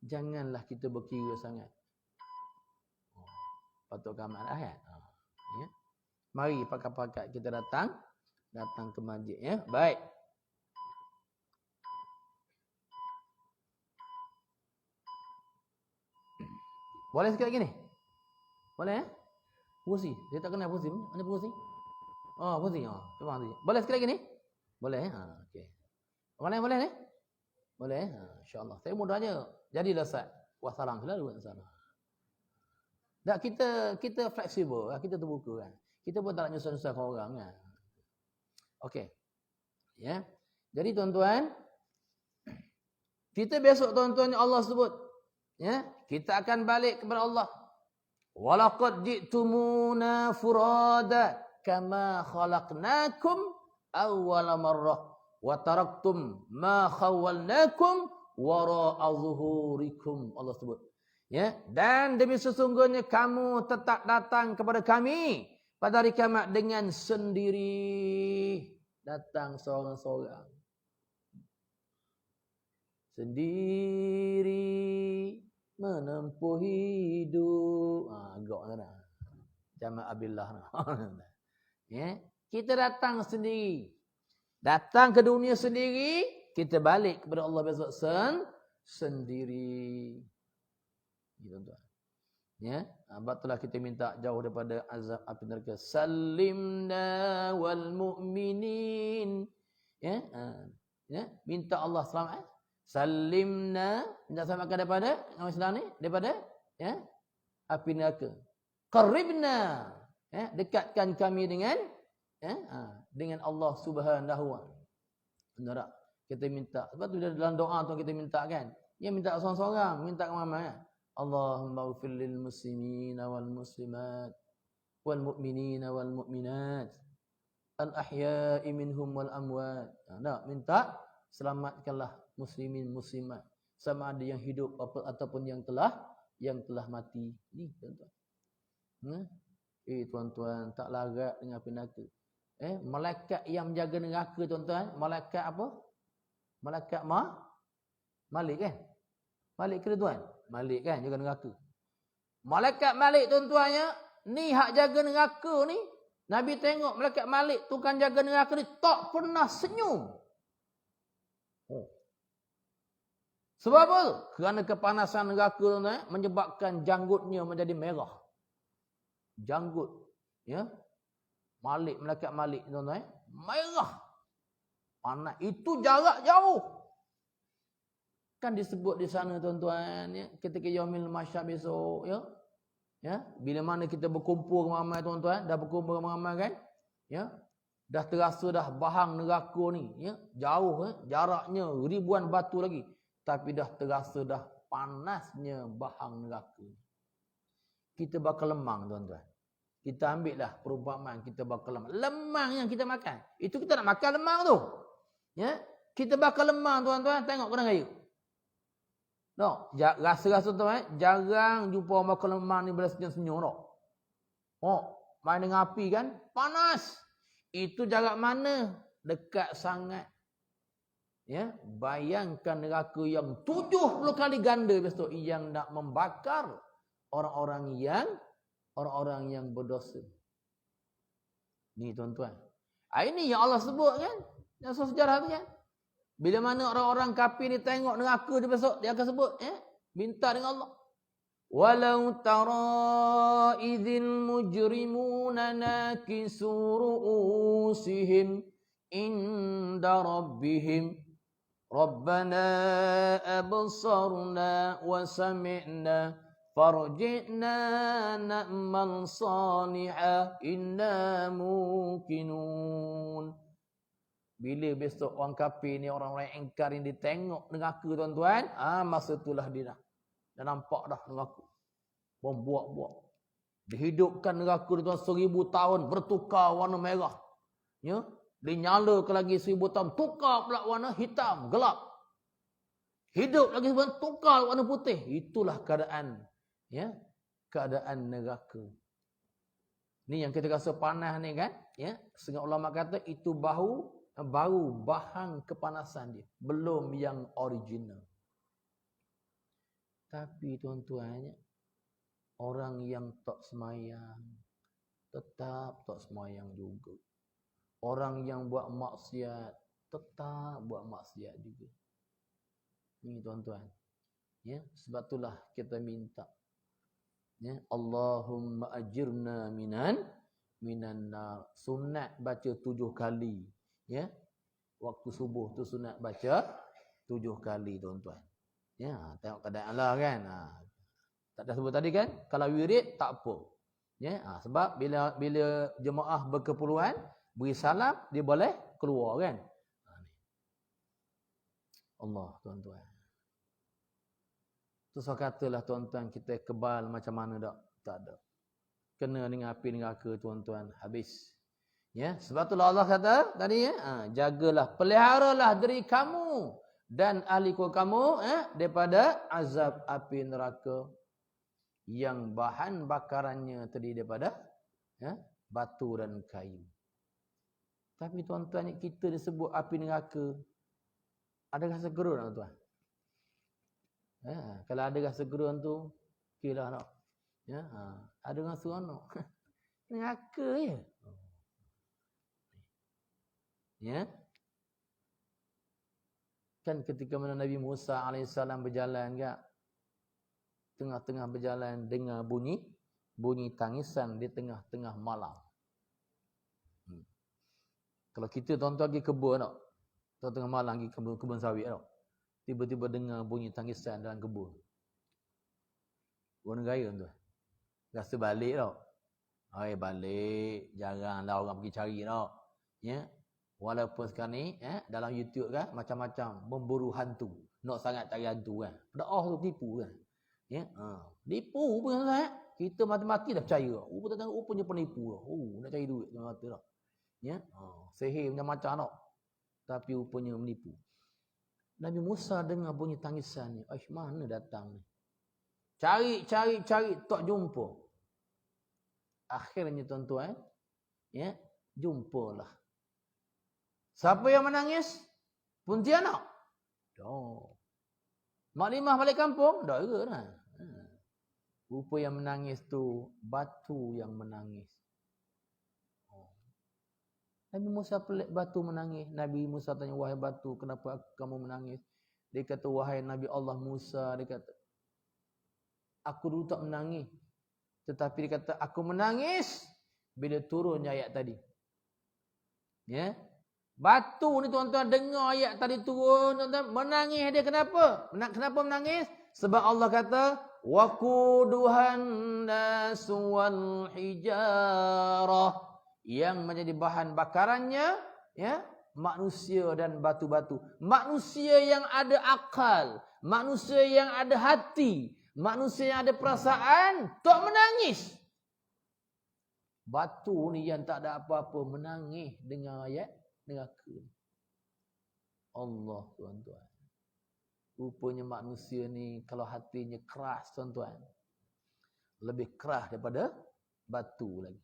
janganlah kita berkira sangat. Patut amal kan? Ya. Mari pakat-pakat kita datang ke masjid, ya. Baik. Boleh sikit lagi ni? Boleh Pusi. Dia tak kenal pusi. Mana pusi? Oh, pusi. Cuba tu. Boleh sikit lagi ni? Boleh. Okey. Boleh ni? Boleh. Insya-Allah. Saya mudah aja. Jadilah Ustaz. Wassalam selalu sana. Tak, kita fleksibel, kita terbuka kan. Kita pun tak nak nyusah-nyusahkan orang kan. Okey. Ya. Jadi tuan-tuan, kita besok tuan-tuan Allah sebut, ya, kita akan balik kepada Allah. Walaqad ji'tumuna furada kama khalaqnakum awwala marrah wa taraktum ma khawwalnakum wara'a zuhurikum. Allah sebut. Ya, dan demi sesungguhnya kamu tetap datang kepada kami pada hari kiamat dengan sendiri. Datang seorang-seorang. Sendiri menempuh hidup. Agak dah. Jamak abillah. Ya, kita datang sendiri. Datang ke dunia sendiri, kita balik kepada Allah besok sendiri. Tuan-tuan. Ya, betullah kita minta jauh daripada azab api neraka. Salimna wal mu'minin. Ya, ya, minta Allah selamat. Salimna, minta selamatkan daripada nama Islam ni, daripada ya, api neraka. Qaribna, ya, dekatkan kami dengan ya, dengan Allah Subhanahu wa taala. Kita minta. Sebab tu dalam doa tu kita minta kan. Ya, minta seorang-seorang, minta ke mama kan. Allahumma ighfir lil muslimin wal muslimat wal mu'minin wal mu'minat al ahya'i minhum wal amwat. Nak minta selamatkanlah muslimin muslimat, sama ada yang hidup ataupun yang telah mati. Ni tuan-tuan. Tuan-tuan, tak larat dengan api neraka. Malaikat yang menjaga neraka tuan-tuan, malaikat apa? Malaikat Malik kan? Malik ke tuan? Malik kan jaga neraka. Malaikat Malik tuan-tuannya, ni hak jaga neraka ni. Nabi tengok malaikat Malik tukang jaga neraka ni tak pernah senyum. Sebab apa? Kerana kepanasan neraka tuan-tuan menyebabkan janggutnya menjadi merah. Janggut, ya. Malaikat Malik tuan-tuan, merah. Panas. Itu jarak jauh. Kan disebut di sana tuan-tuan, ya, ketika yaumil mahsyar besok, ya. Ya, bila mana kita berkumpul ramai tuan-tuan, dah berkumpul ramai kan? Ya. Dah terasa dah bahang neraka ni, ya. Jauh, jaraknya ribuan batu lagi, tapi dah terasa dah panasnya bahang neraka. Kita bakal lemang tuan-tuan. Kita ambil lah perumpamaan, kita bakal lemang. Lemang yang kita makan, itu kita nak makan lemang tu. Ya, kita bakal lemang tuan-tuan, tengok kena raya. No, rasa-rasa tuan, jarang jumpa orang bakal lemang ni bersenyum-senyum tak. Main dengan api kan, panas. Itu jarak mana? Dekat sangat. Ya, bayangkan neraka yang 70 kali ganda besok yang nak membakar orang-orang yang berdosa. Ni tuan-tuan. Ini yang Allah sebut kan? Yang sejarah tu kan? Bila mana orang-orang kafir ni tengok neraka dia besok, dia akan sebut, minta dengan Allah. Walau tara idzil mujrimuna nakisu ru'usihim inda rabbihim Rabbana absarna wa sami'na farji'na na'mal saliha inna muqinun. Bila besok orang kafir ni, orang-orang yang ingkar ni ditengok neraka tuan-tuan, masa itulah dia dah nampak dah neraka. Membuat-buat. Dihidupkan neraka tuan 1000 tahun, bertukar warna merah. Ya, dinyalakan lagi 1000 tahun, tukar pula warna hitam, gelap. Hidup lagi sebentar, tukar warna putih. Itulah keadaan, ya, keadaan neraka. Ni yang kita rasa panas ni kan, ya. Setengah ulama kata itu baru bahang kepanasan dia, belum yang original. Tapi tuan-tuan, orang yang tak semayang tetap tak semayang juga. Orang yang buat maksiat tetap buat maksiat juga. Ni tuan-tuan, ya, sebab itulah kita minta, ya, Allahumma ajirna minan nar. Sunat baca 7 kali. Ya, waktu subuh tu sunat baca 7 kali tuan-tuan. Ya, tengok keadaan lah kan. Tak ada sebut tadi kan, kalau wirid tak apa. Ya, sebab bila jemaah berkeperluan beri salam, dia boleh keluar kan. Allah tuan-tuan. Tu saya katalah tuan-tuan, kita kebal macam mana tak? Tak ada. Kena dengan api neraka tuan-tuan, habis. Ya, sebab itulah Allah kata tadi, jagalah, peliharalah diri kamu dan ahli keluarga kamu daripada azab api neraka yang bahan bakarannya tadi daripada batu dan kayu. Tapi tuan-tuan, kita disebut api neraka. Adakah segera tak tuan? Kalau adakah segera tu, okeylah tak. Ada orang seronok. Neraka je. Kan ketika mana Nabi Musa AS berjalan kan, tengah-tengah berjalan dengar bunyi tangisan di tengah-tengah malam. Kalau kita tuan-tuan pergi kebun tak? Tengah malam pergi kebun sawit tak? Tiba-tiba dengar bunyi tangisan dalam kebun. Orang gaya tu. Rasa balik tak? Balik. Jaranglah orang pergi cari tak? Walaupun sekarang ni dalam YouTube kan macam-macam memburu hantu. Nak sangat cari hantu kan. Tu tipu kan. Tipu pun kan. Kita mati-mati dah percaya. Rupanya penipu. Nak cari duit mata tak. Sihir macam-macam tak. Tapi rupanya menipu. Nabi Musa dengar bunyi tangisan ni. Mana datang ni? Cari, tak jumpa. Akhirnya tuan-tuan, jumpalah. Siapa yang menangis? Pontianak. Maklimah balik kampung? Tak ke dah. Rupa yang menangis tu batu yang menangis. Nabi Musa pelik batu menangis. Nabi Musa tanya, wahai batu, kenapa kamu menangis? Dia kata, wahai Nabi Allah Musa, dia kata, aku dulu tak menangis. Tetapi dia kata, aku menangis bila turunnya ayat tadi. Batu ni tuan-tuan dengar ayat tadi turun, tuan-tuan menangis dia kenapa? Kenapa menangis? Sebab Allah kata, waquduhan nasu wal hijarah, yang menjadi bahan bakarannya manusia dan batu-batu. Manusia yang ada akal, manusia yang ada hati, manusia yang ada perasaan tak menangis. Batu ni yang tak ada apa-apa menangis dengan ayat neraka. Allah tuan-tuan. Rupanya manusia ni kalau hatinya keras tuan-tuan, lebih keras daripada batu lagi.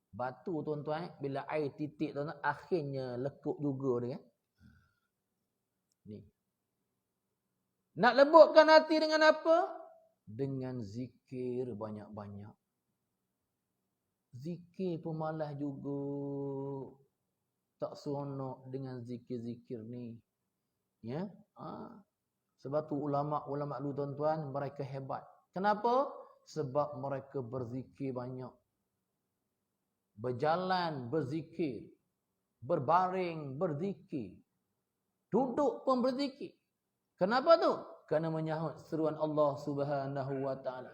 Batu tuan-tuan, bila air titik tuan-tuan, akhirnya lekuk juga dia. Ni. Nak lebutkan hati dengan apa? Dengan zikir banyak-banyak. Zikir pun malas juga. Tak seronok dengan zikir-zikir ni. Sebab tu ulama-ulama dulu tuan-tuan, mereka hebat. Kenapa? Sebab mereka berzikir banyak. Berjalan berzikir, berbaring berzikir, duduk pun berzikir. Kenapa tu? Kerana menyahut seruan Allah Subhanahu wa taala.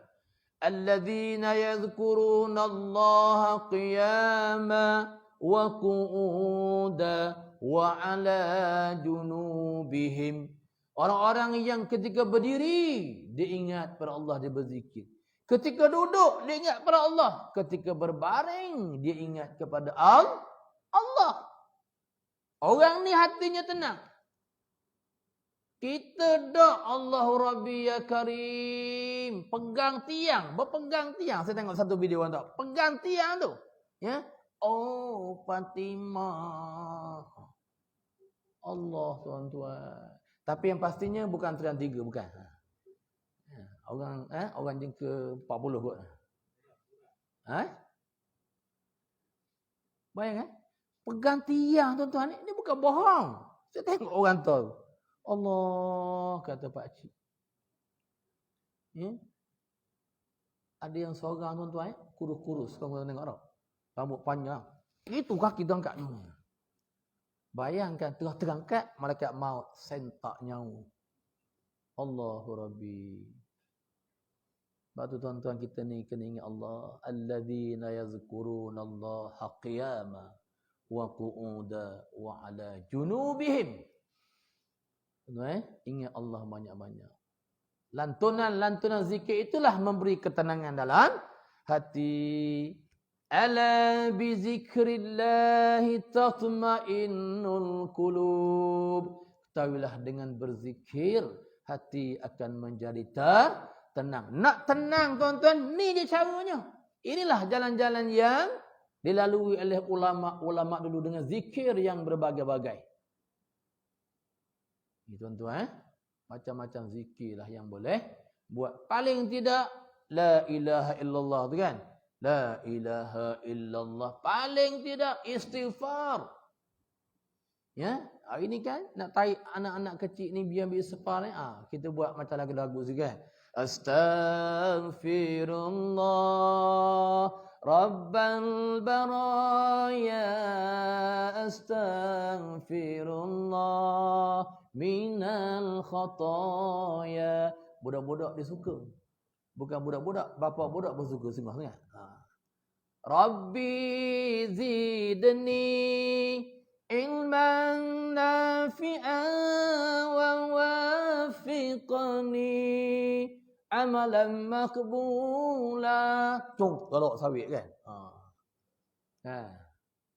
Alladzina yadhkuruna Allah qiyama wa qu'uda wa 'ala junubihim. Orang-orang yang ketika berdiri dia ingat pada Allah, dia berzikir. Ketika duduk, dia ingat kepada Allah. Ketika berbaring, dia ingat kepada Allah. Orang ni hatinya tenang. Kita dak Allahu Rabbi ya Karim. Pegang tiang, berpegang tiang. Saya tengok satu video tak. Pegang tiang tu. Oh, Fatimah. Allah tuan-tuan. Tapi yang pastinya bukan trian 3, bukan. Orang jengka 40 kot. Bayang pegang tiang tuan-tuan, ini bukan bohong. Saya tengok orang tu. Allah kata pak cik. Ada yang seorang tuan-tuan, kurus-kurus, kamu tengok tak? Rambut panjang. Itu kaki tu angkat. Bayangkan tengah terangkat, malaikat maut sentak nyawa. Allahu Rabbi. Sebab tu tuan-tuan kita ni kena ingat Allah. Alladzina yazkuruna Allah qiyama wa qu'uda wa 'ala junubihim. Ingat Allah banyak-banyak. Lantunan-lantunan zikir itulah memberi ketenangan dalam hati. Ala bi zikrillahi tatma'innul qulub. Ketahuilah dengan berzikir hati akan menjadi tenang. Nak tenang tuan-tuan, ni je caranya. Inilah jalan-jalan yang dilalui oleh ulama-ulama dulu dengan zikir yang berbagai-bagai. Ni tuan-tuan, macam-macam zikir lah yang boleh buat. Paling tidak la ilaha illallah tu kan. La ilaha illallah. Paling tidak istighfar. Ya, hari ni kan nak tarik anak-anak kecil ni biar istighfar ni. Kita buat macam lagu-lagu kan. Astaghfirullah Rabbal baraya astaghfirullah minal khataya. Budak-budak dia suka. Bukan budak-budak, bapa budak pun suka sungguh sangat. Rabbi zidni ilman nafi'an wa wafiqni amalan maqbula. Cung, tolak sawit kan?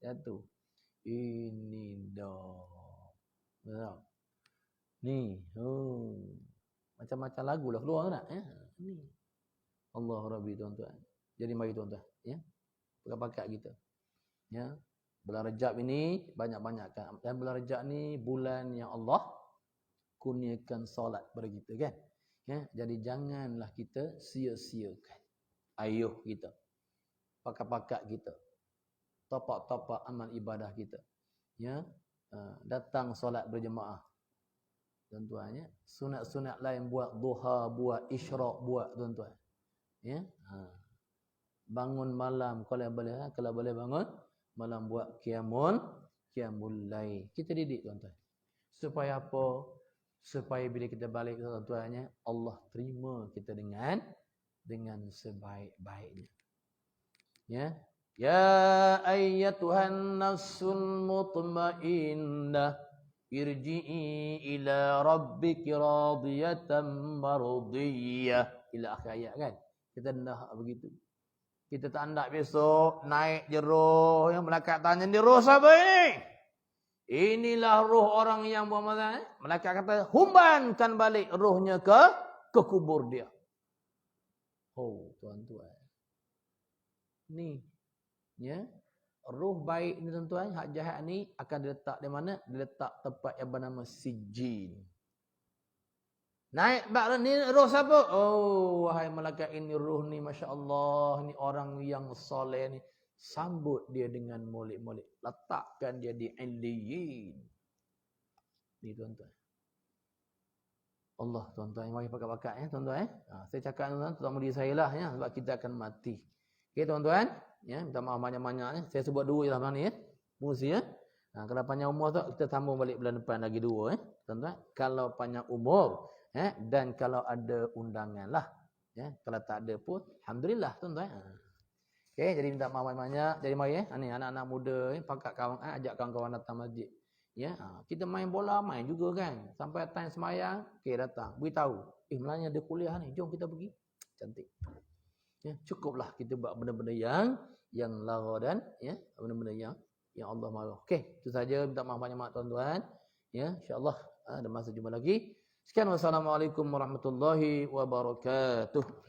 Jatuh. Ini dah. Betul. Ni, macam-macam lagu lah keluar tak? Ni. Allah Rabbi tuan-tuan. Jadi mari tuan-tuan, ya. Pakat kita. Ya. Bulan Rejab ini banyak-banyakkan. Dan bulan Rejab ni bulan yang Allah kurniakan solat kepada kita kan. Ya, jadi janganlah kita sia-siakan ayuh kita. Pakat-pakat kita. Topak-topak amal ibadah kita. Ya. Datang solat berjemaah. Tuan-tuan ya. Sunat-sunat lain buat duha, buat isyraq, buat tuan-tuan. Ya. Bangun malam kalau boleh bangun malam buat qiyamul lail. Kita didik tuan-tuan. Supaya apa? Supaya bila kita balik tuan-tuannya Allah terima kita dengan sebaik-baiknya. Ya. Ya ayyatuhan nafsul mutmainnah irji'i ila rabbiki radiyatan mardiyah. Ila akhir ayat kan. Kita nak begitu. Kita tak nak besok naik je roh yang malaikat tanya ni roh siapa ini? Inilah roh orang yang buat mazan. Malaikat kata humbankan balik rohnya ke kubur dia. Oh tuan-tuan. Ni ya. Roh baik ni tuan-tuan, hak jahat ni akan diletak di mana? Diletak tempat yang bernama sijin. Naik bak ni roh siapa? Oh, wahai malaikat ini roh ni masya-Allah, ni orang yang soleh ni. Sambut dia dengan molek-molek. Letakkan dia di illiyin. Ni tuan-tuan. Allah tuan-tuan, mari pakat-pakat ya tuan-tuan. Saya cakap tuan-tuan, terutama diri saya lah ya, sebab kita akan mati. Okey tuan-tuan, ya, minta maaf banyak-banyak ya. Saya sebut dua je lah ni ya. Fungsi ya. Kalau panjang umur tu kita sambung balik bulan depan lagi dua ya. Tuan-tuan, kalau panjang umur dan kalau ada undangan lah. Ya, kalau tak ada pun alhamdulillah tuan-tuan. Okey, jadi minta maaf banyak-banyak. Jadi mari ni anak-anak muda pakat kawan ajak kawan-kawan datang masjid. Ya, kita main bola main juga kan. Sampai time semayang, okey datang. Beritahu, Melanya ada kuliah ni, jom kita pergi. Cantik. Ya, cukuplah kita buat benda-benda yang lara dan ya, benda-benda yang Allah mahu. Okey, itu saja, minta maaf banyak-banyak tuan-tuan. Ya, insya-Allah ada masa jumpa lagi. Sekian, wassalamualaikum warahmatullahi wabarakatuh.